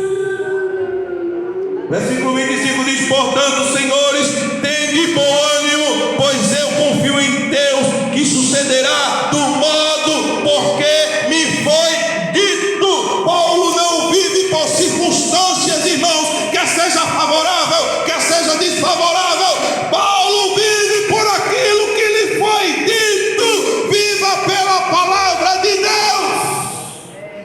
Versículo 25 diz: portanto, senhores, tende bom ânimo, pois eu confio em Deus que sucederá do modo porque me foi dito. Paulo não vive por circunstâncias, irmãos, quer seja favorável, quer seja desfavorável. Paulo vive por aquilo que lhe foi dito. Viva pela palavra de Deus.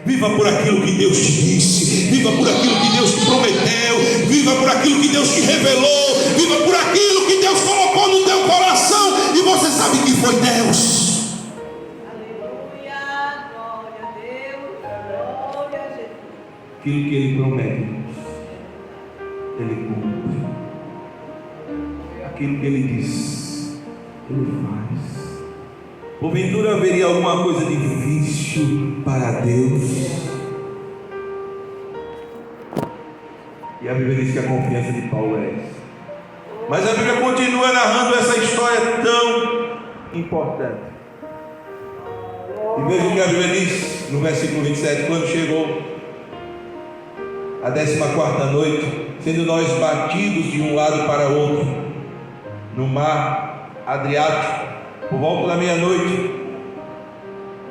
Viva por aquilo que Deus te disse. Viva por aquilo que Deus te prometeu. Viva por aquilo que Deus te revelou. Viva por aquilo que Deus colocou no teu coração e você sabe que foi Deus. Aleluia, glória a Deus, glória a Jesus. Aquilo que Ele promete, Ele cumpre. Aquilo que Ele diz, Ele faz. Porventura haveria alguma coisa difícil para Deus? E a Bíblia diz que a confiança de Paulo é essa. Mas a Bíblia continua narrando essa história tão importante. E veja o que a Bíblia diz no versículo 27: quando chegou a 14ª noite, sendo nós batidos de um lado para outro no mar Adriático, por volta da meia-noite,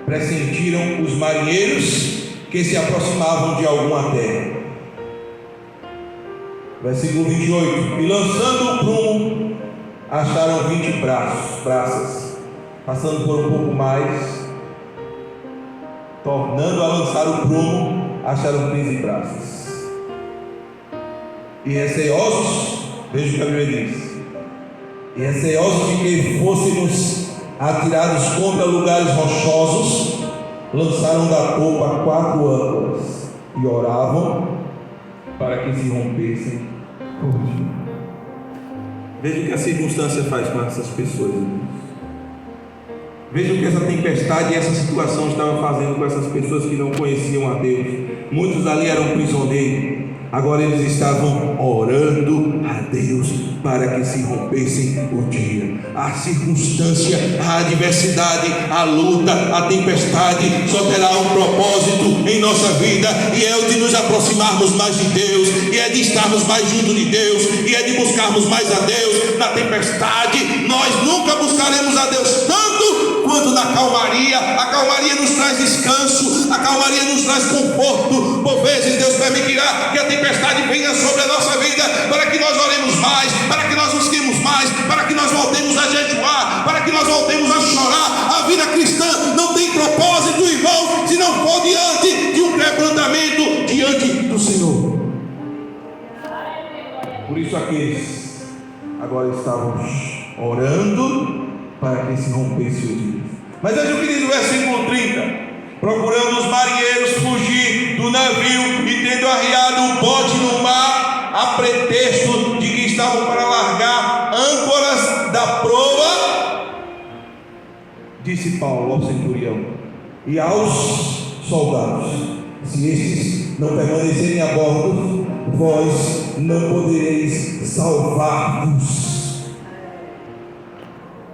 pressentiram os marinheiros que se aproximavam de alguma terra. Versículo 28: e lançando o prumo, acharam 20 braças. Passando por um pouco mais, tornando a lançar o prumo, acharam 15 braças. E receosos, veja o que a Bíblia diz: e receosos de que fôssemos atirados contra lugares rochosos, lançaram da popa 4 âncoras e oravam para que se rompessem por dia. Veja o que a circunstância faz com essas pessoas, irmãos. Veja o que essa tempestade e essa situação estavam fazendo com essas pessoas que não conheciam a Deus. Muitos ali eram prisioneiros. Agora eles estavam orando a Deus para que se rompessem o dia. A circunstância, a adversidade, a luta, a tempestade só terá um propósito em nossa vida, e é o de nos aproximarmos mais de Deus, e é de estarmos mais junto de Deus, e é de buscarmos mais a Deus. Na tempestade nós nunca buscaremos a Deus tanto quanto na calmaria. A calmaria nos traz descanso, a calmaria nos traz conforto. Por vezes Deus permitirá que a tempestade venha sobre a nossa vida para que nós oremos mais, para que nós busquemos mais, para que nós voltemos a jejuar, para que nós voltemos a chorar. A vida cristã não tem propósito, irmão, se não for diante de um quebrantamento diante do Senhor. Por isso aqueles agora estavam orando para que se rompesse o dia. Mas veja o que diz o versículo 30: procurando os marinheiros fugir do navio e tendo arriado o bote no mar, a pretexto de que estavam para largar âncoras da proa, disse Paulo ao centurião e aos soldados: se estes não permanecerem a bordo, vós não podereis salvar-vos.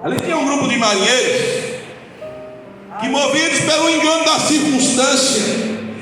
Ali tinha um grupo de marinheiros que, movidos pelo engano da circunstância,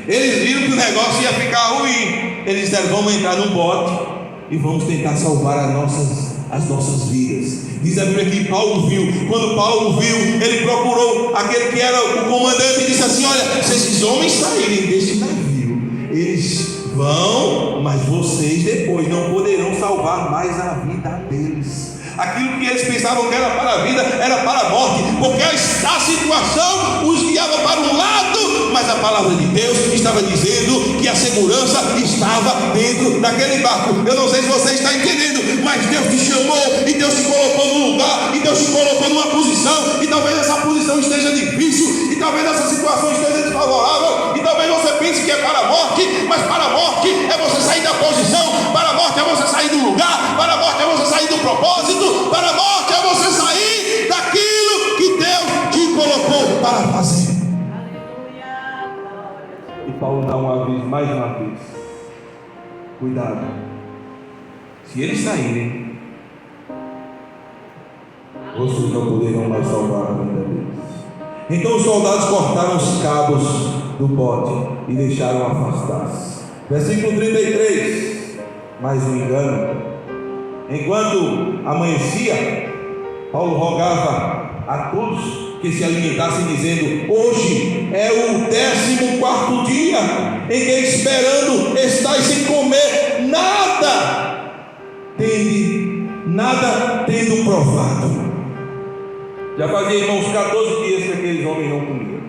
eles viram que o negócio ia ficar ruim. Eles disseram: vamos entrar num bote e vamos tentar salvar as nossas vidas. Diz a Bíblia que Paulo viu. Quando Paulo viu, ele procurou aquele que era o comandante e disse assim: olha, se esses homens saírem desse navio, eles vão, mas vocês depois não poderão salvar mais a vida deles. Aquilo que eles pensavam que era para a vida, era para a morte, porque a situação os guiava para um lado, mas a palavra de Deus estava dizendo que a segurança estava dentro daquele barco. Eu não sei se você está entendendo, mas Deus te chamou, e Deus te colocou num lugar, e Deus te colocou numa posição, e talvez essa posição esteja difícil, e talvez essa situação esteja desfavorável, e talvez você pense que é para a morte, mas para a morte é você sair da posição, para a morte é você sair do lugar, para a morte é você sair do propósito, para a morte é você sair daquilo que Deus te colocou para fazer. E Paulo dá um aviso mais uma vez: cuidado, se eles saírem, vocês não poderão mais salvar a vida deles. Então os soldados cortaram os cabos do bote e deixaram afastar-se. Versículo 33. Mais um engano. Enquanto amanhecia, Paulo rogava a todos que se alimentassem, dizendo: hoje é o 14º dia em que, esperando, estáis sem comer nada tendo provado. Já fazia, irmãos, 14 dias que aqueles homens não comiam.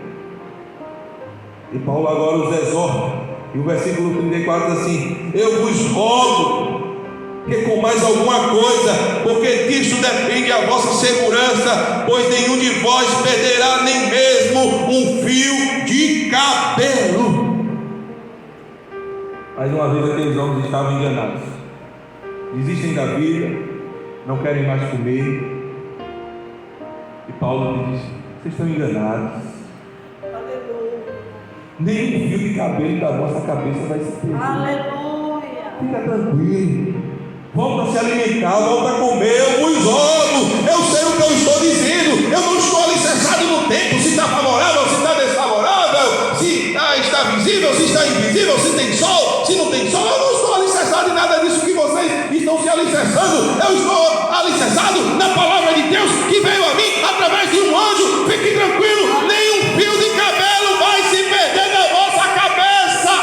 E Paulo agora os exorta, e o versículo 34 diz assim: eu vos rogo que com mais alguma coisa, porque disso depende a vossa segurança, pois nenhum de vós perderá nem mesmo um fio de cabelo. Mais uma vez aqueles homens estavam enganados, desistem da vida, não querem mais comer. E Paulo diz: vocês estão enganados. Nenhum fio de cabelo da vossa cabeça vai se perder. Aleluia. Fica tranquilo, volta a se alimentar, volta a comer. Eu vos rogo, eu sei o que eu estou dizendo, eu não estou alicerçado no tempo, se está favorável, se está desfavorável, se está visível, se está invisível, se tem sol, se não tem sol. Eu não estou alicerçado em nada disso que vocês estão se alicerçando. Eu estou alicerçado na palavra de Deus que veio a mim através de um anjo. Fique tranquilo, nenhum fio de cabelo vai se perder da vossa cabeça.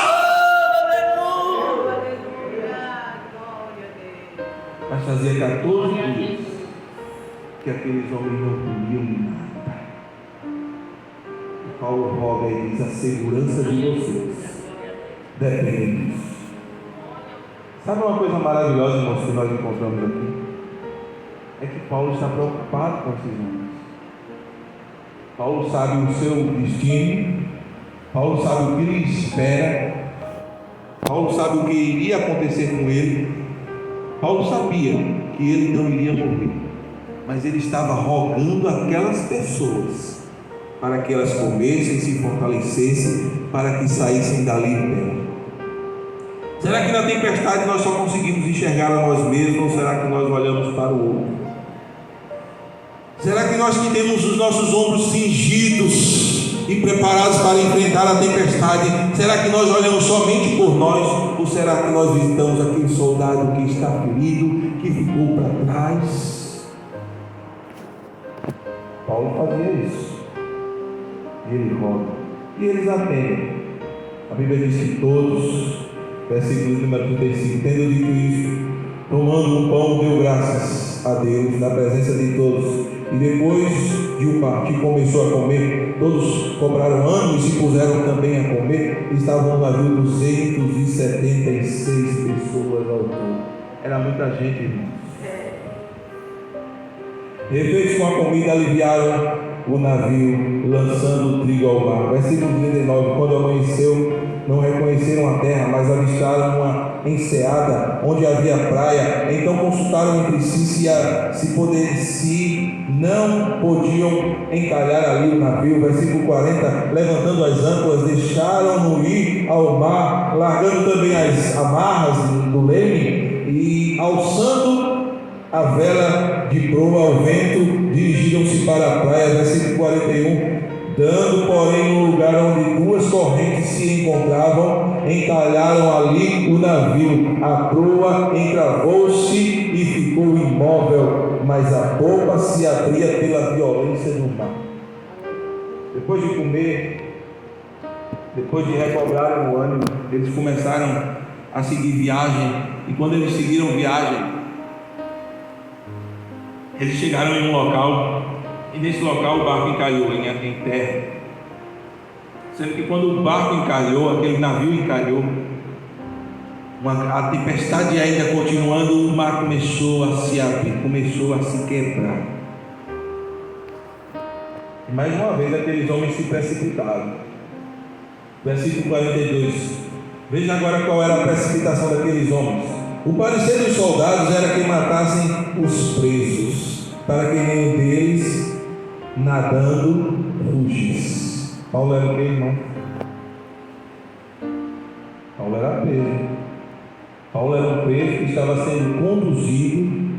Mas fazia 14 dias que aqueles homens não comiam nada. E Paulo roga e diz: a segurança de vocês depende disso. Sabe uma coisa maravilhosa, irmãos, que nós encontramos aqui? É que Paulo está preocupado com esses homens. Paulo sabe o seu destino, Paulo sabe o que lhe espera, Paulo sabe o que iria acontecer com ele. Paulo sabia que ele não iria morrer, mas ele estava rogando aquelas pessoas para que elas comessem, se fortalecessem, para que saíssem dali bem. Será que na tempestade nós só conseguimos enxergar a nós mesmos, ou será que nós olhamos para o outro? Será que nós que temos os nossos ombros cingidos e preparados para enfrentar a tempestade, será que nós olhamos somente por nós? Ou será que nós visitamos aquele soldado que está ferido, que ficou para trás? Paulo fazia isso. Ele roga e eles atendem. A Bíblia diz que todos, versículo número 35, tendo dito isso, tomando um pão, deu graças a Deus na presença de todos, e depois de o partir começou a comer. Todos cobraram ânimo e se puseram também a comer. Estavam no navio 276 pessoas ao todo. Era muita gente, irmãos. Refeitos com a comida, aliviaram o navio, lançando o trigo ao mar. Versículo 39. Quando amanheceu, não reconheceram a terra, mas avistaram uma enseada onde havia praia. Então consultaram entre si se não podiam encalhar ali o navio. Versículo 40. Levantando as âncoras, deixaram-no ir ao mar, largando também as amarras do leme e alçando a vela de proa ao vento, dirigiram-se para a praia. Versículo 41. Dando, porém, no lugar onde duas correntes se encontravam, encalharam ali o navio. A proa encravou-se e ficou imóvel, mas a popa se abria pela violência do mar. Depois de comer, depois de recobrarem o ânimo, eles começaram a seguir viagem. E quando eles seguiram viagem, Eles chegaram em um local, e nesse local o barco encalhou em terra. Sendo que quando o barco encalhou, aquele navio encalhou, a tempestade ainda continuando, o mar começou a se abrir, começou a se quebrar. E mais uma vez aqueles homens se precipitaram. Versículo 42. Veja agora qual era a precipitação daqueles homens. O parecer dos soldados era que matassem os presos, para que nenhum deles, nadando, fugisse. Paulo era o que, irmão? Paulo era preso. Paulo era um preso que estava sendo conduzido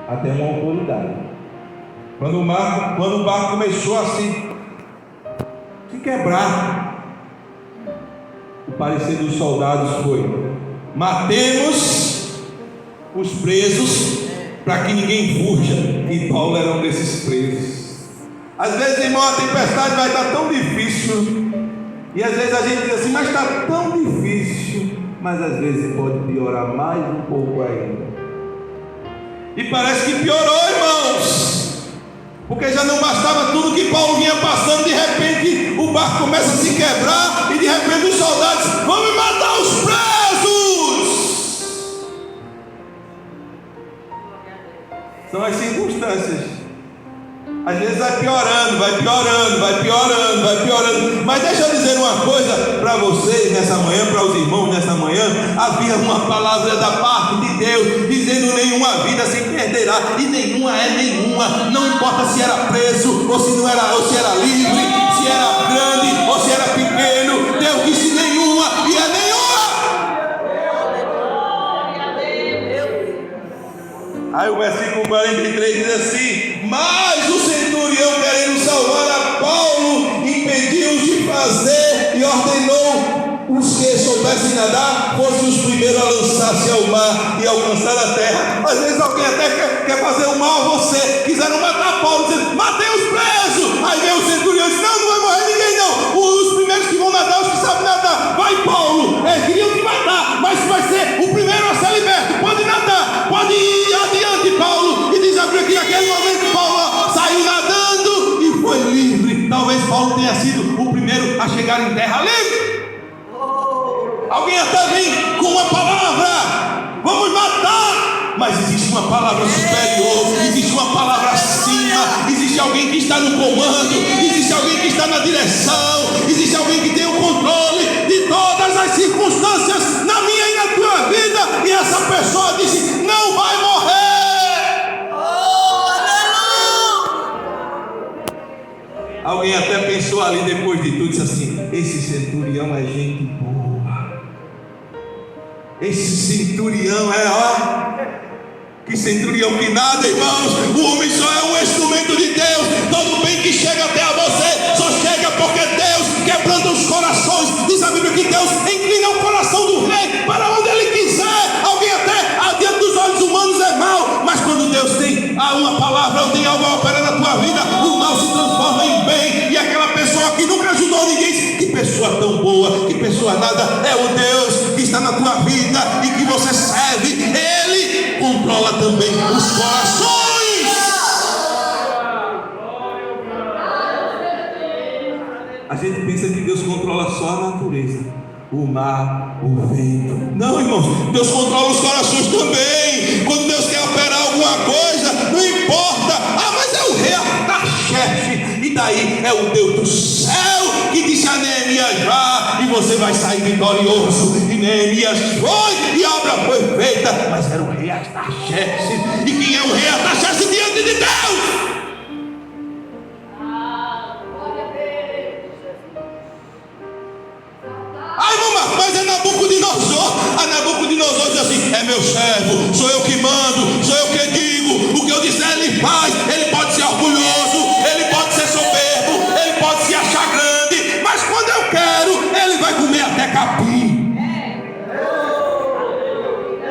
até uma autoridade. Quando o barco começou a se quebrar, o parecer dos soldados foi: matemos os presos para que ninguém fuja. E Paulo era um desses presos. Às vezes, irmão, a tempestade vai estar tão difícil, e às vezes a gente diz assim, mas está tão difícil, mas às vezes pode piorar mais um pouco ainda. E parece que piorou, irmãos, porque já não bastava tudo que Paulo vinha passando. De repente o barco começa a se quebrar, e de repente os soldados: vamos matar os presos. São as circunstâncias. Às vezes vai piorando, vai piorando, vai piorando, vai piorando. Mas deixa eu dizer uma coisa para vocês nessa manhã, para os irmãos nessa manhã. Havia uma palavra da parte de Deus, dizendo: nenhuma vida se perderá, e nenhuma é nenhuma. Não importa se era preso, ou se não era, ou se era livre, se era grande, ou se era pequeno. Deus disse nenhuma, e é nenhuma. Aí o versículo 43 diz assim: mas o centurião, querendo salvar a Paulo, impediu-os de fazer e ordenou os que soubessem nadar fossem os primeiros a lançar-se ao mar e alcançar a terra. Às vezes alguém até quer fazer o mal a você. Quiseram matar Paulo, dizendo: matei os presos. Aí vem o centurião e diz: não vai morrer ninguém não. Os primeiros que vão nadar, os que sabem nadar. Vai, Paulo, eles queriam te matar, mas vai ser o primeiro a ser liberto. Pode nadar, pode ir adiante, Paulo. E diz a Bíblia que naquele momento Paulo saiu nadando e foi livre. Talvez Paulo tenha sido o primeiro a chegar em terra livre. Alguém até vem com uma palavra: vamos matar. Mas existe uma palavra superior, existe uma palavra acima, existe alguém que está no comando, existe alguém que está na direção, existe alguém que tem o controle de todas as circunstâncias na minha e na tua vida. E essa pessoa disse: não vai morrer. Alguém até pensou ali depois de tudo, disse assim: esse centurião é gente boa. Esse centurião que centurião que nada, irmãos. O homem só é um instrumento de Deus. Todo bem que chega até a você só chega porque Deus quebrando os corações. Diz a Bíblia que Deus inclina o coração do rei para onde ele quiser. Alguém até adiante dos olhos humanos é mal, mas quando Deus tem uma palavra ou tem algo a operar na tua vida, o mal se transforma em bem. E aquela pessoa que nunca ajudou ninguém diz: que pessoa tão boa, que pessoa nada. É o Deus que está na tua vida e que você serve. Ele controla também os corações. A gente pensa que Deus controla só a natureza, o mar, o vento. Não, irmãos, Deus controla os corações também. Quando Deus quer operar alguma coisa, não importa: mas é o rei Artaxerxes, e daí é o Deus do céu que disse a Neemias: vá, e você vai sair vitorioso. E Neemias foi, e a obra foi feita. Mas era o rei Artaxerxes. E quem é o rei Artaxerxes diante de Deus? Mas é Nabucodonosor. A Nabucodonosor diz assim: é meu servo, sou eu que mando, sou eu que digo. O que eu disser ele faz. Ele pode ser orgulhoso, ele pode ser soberbo, ele pode se achar grande, mas quando eu quero, ele vai comer até capim.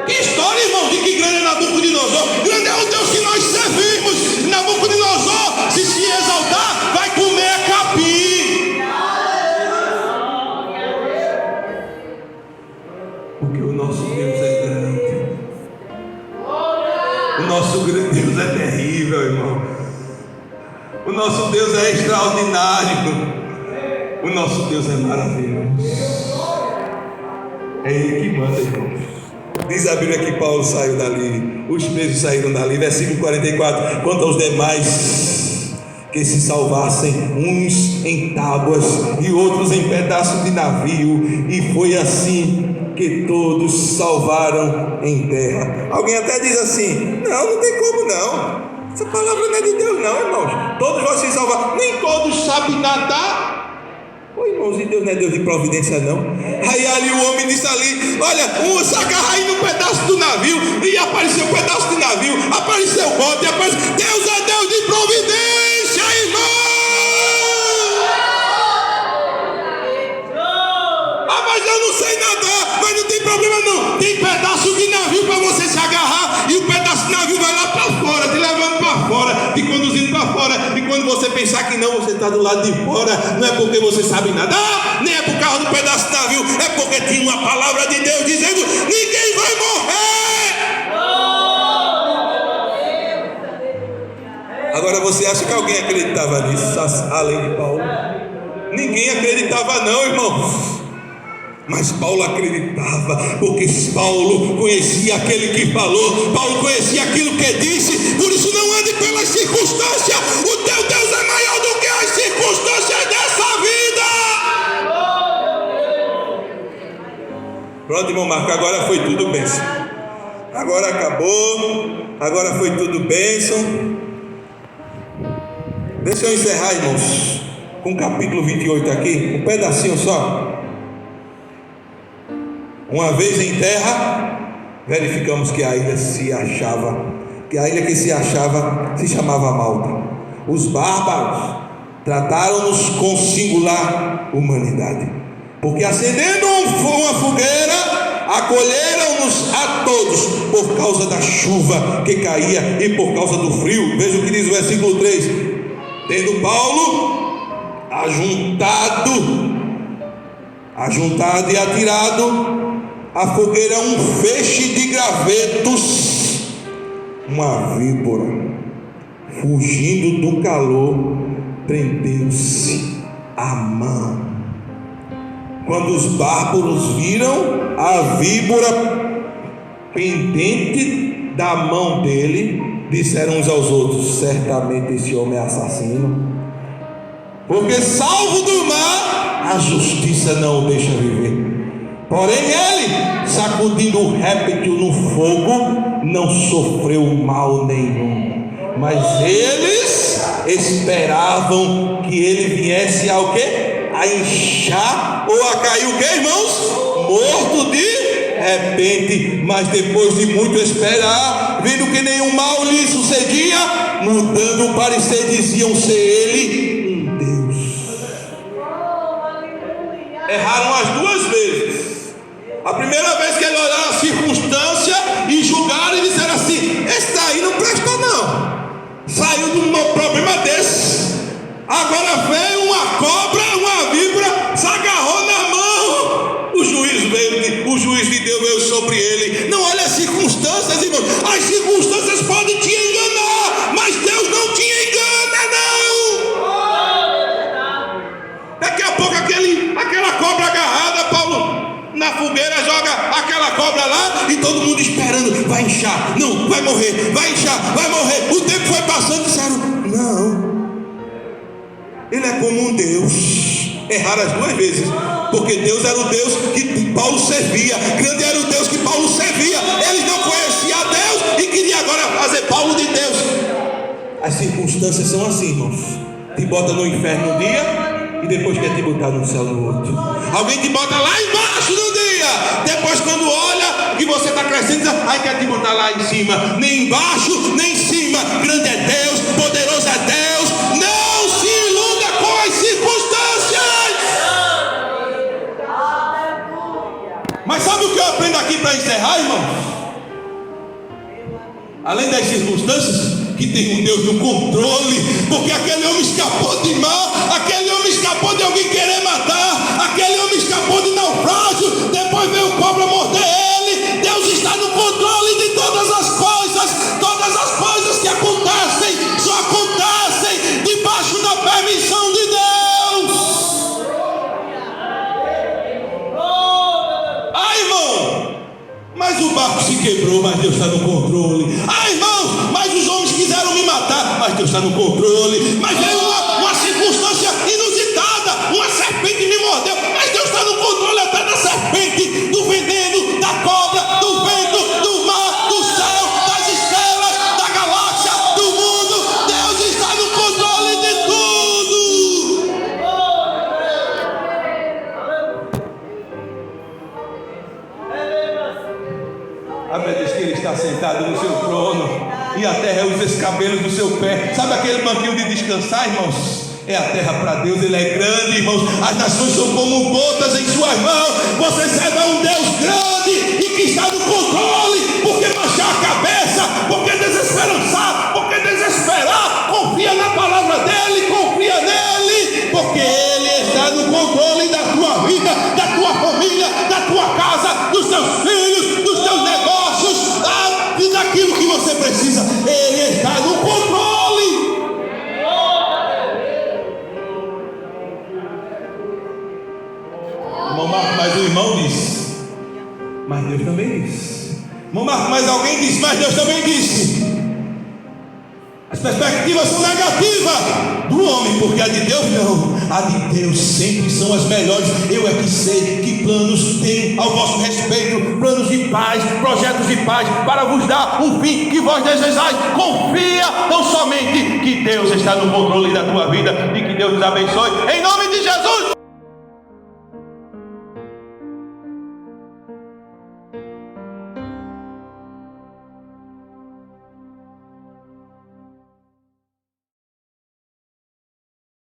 Que história, irmão, de que grande é Nabucodonosor. Grande é o Deus que nós servimos. Nabucodonosor, se exaltar, vai comer capim. Porque o nosso Deus é grande. O nosso Deus é terrível, irmão. O nosso Deus é extraordinário. O nosso Deus é maravilhoso. É Ele que manda, irmão. Diz a Bíblia que Paulo saiu dali, os presos saíram dali, versículo 44. Quanto aos demais, que se salvassem, uns em tábuas e outros em pedaços de navio, e foi assim que todos salvaram em terra. Alguém até diz assim: não tem como não, essa palavra não é de Deus não, irmãos. Todos vão se salvar. Nem todos sabem nadar. Ô irmãos, e Deus não é Deus de providência não? Aí ali o homem disse ali: olha, se agarra aí no pedaço do navio, e apareceu um pedaço de navio, apareceu o bote, apareceu. Deus é Deus de providência, irmão. Mas eu não sei nadar. Mas não tem problema não, tem pedaço de navio para você se agarrar, e o pedaço de navio vai lá para fora, te levando para fora, te conduzindo para fora. E quando você pensar que não, você está do lado de fora. Não é porque você sabe nadar, nem é por causa do pedaço de navio, é porque tinha uma palavra de Deus dizendo: ninguém vai morrer. Agora você acha que alguém acreditava nisso além de Paulo? Ninguém acreditava não, irmão. Mas Paulo acreditava, porque Paulo conhecia aquele que falou, Paulo conhecia aquilo que disse. Por isso não ande pelas circunstâncias. O teu Deus é maior do que as circunstâncias dessa vida. Pronto, irmão Marco, agora foi tudo bênção. Agora acabou, agora foi tudo bênção. Deixa eu encerrar, irmãos, com o capítulo 28 aqui, um pedacinho só. Uma vez em terra, verificamos que a ilha que se achava se chamava Malta. Os bárbaros trataram-nos com singular humanidade, porque acendendo uma fogueira, acolheram-nos a todos por causa da chuva que caía e por causa do frio. Veja o que diz o versículo 3: tendo Paulo ajuntado e atirado a fogueira um feixe de gravetos, uma víbora, fugindo do calor, prendeu-se à mão. Quando os bárbaros viram a víbora pendente da mão dele, disseram uns aos outros: certamente esse homem é assassino, porque salvo do mar, a justiça não o deixa viver. Porém ele, sacudindo o réptil no fogo, não sofreu mal nenhum. Mas eles esperavam que ele viesse ao quê? A inchar ou a cair o quê, irmãos? Morto de repente. Mas depois de muito esperar, vendo que nenhum mal lhe sucedia, mudando o parecer, diziam ser ele um Deus. Erraram as duas vezes. A primeira vez que eles olharam a circunstância e julgaram e disseram assim: esse daí não presta não, saiu de um problema desse. Agora veio uma cobra, uma víbora, se agarrou na mão. O juiz de Deus veio sobre ele. Não olha as circunstâncias, irmão. As circunstâncias podem te enganar, mas Deus não te engana não. Daqui a pouco aquela cobra agarrada, Paulo na fogueira joga aquela cobra lá e todo mundo esperando: vai inchar, não, vai morrer, vai inchar, vai morrer. O tempo foi passando e disseram: não, ele é como um Deus. Erraram as duas vezes, porque Deus era o Deus que Paulo servia, grande era o Deus que Paulo servia. Eles não conheciam a Deus e queriam agora fazer Paulo de Deus. As circunstâncias são assim, irmãos. Te bota no inferno um dia e depois quer te botar no céu no outro. Alguém te bota lá embaixo no dia, depois quando olha que você está crescendo, aí quer te botar lá em cima. Nem embaixo, nem em cima. Grande é Deus, poderoso é Deus. Não se iluda com as circunstâncias. Mas sabe o que eu aprendo aqui para encerrar, irmão? Além das circunstâncias, que tem um Deus no controle, porque aquele homem escapou de mar, aquele homem escapou de alguém querer matar, aquele homem escapou de naufrágio, depois veio o cobra morder ele. Deus está no controle de todas as coisas, todas Deus está no controle. Mas veio uma circunstância inusitada, uma serpente me mordeu, mas Deus está no controle até da serpente, do veneno, da cobra, do vento, do mar, do céu, das estrelas, da galáxia, do mundo. Deus está no controle de tudo. A Bíblia diz que Ele está sentado no seu trono e a terra é os escabelos do seu pé. Sabe aquele banquinho de descansar, irmãos? É a terra para Deus. Ele é grande, irmãos. As nações são como gotas em suas mãos. Você serve a um Deus grande e que está no controle. Por que baixar a cabeça? Por que desesperançar? Por que desesperar? Confia na palavra dele, confia nele, porque ele está no controle da tua vida, da tua família, da tua casa, dos teus filhos, dos teus negócios, e daquilo que você precisa. Ele está no controle. Irmão Marco, mas o irmão diz, mas Deus também diz. Irmão Marco, mas alguém diz, mas Deus também disse. As perspectivas são negativas do homem, porque a de Deus não. A de Deus sempre são as melhores. Eu é que sei que planos tenho ao vosso respeito, planos de paz, projetos de paz, para vos dar um fim que vós desejais. Confia tão somente que Deus está no controle da tua vida e que Deus nos abençoe. Em nome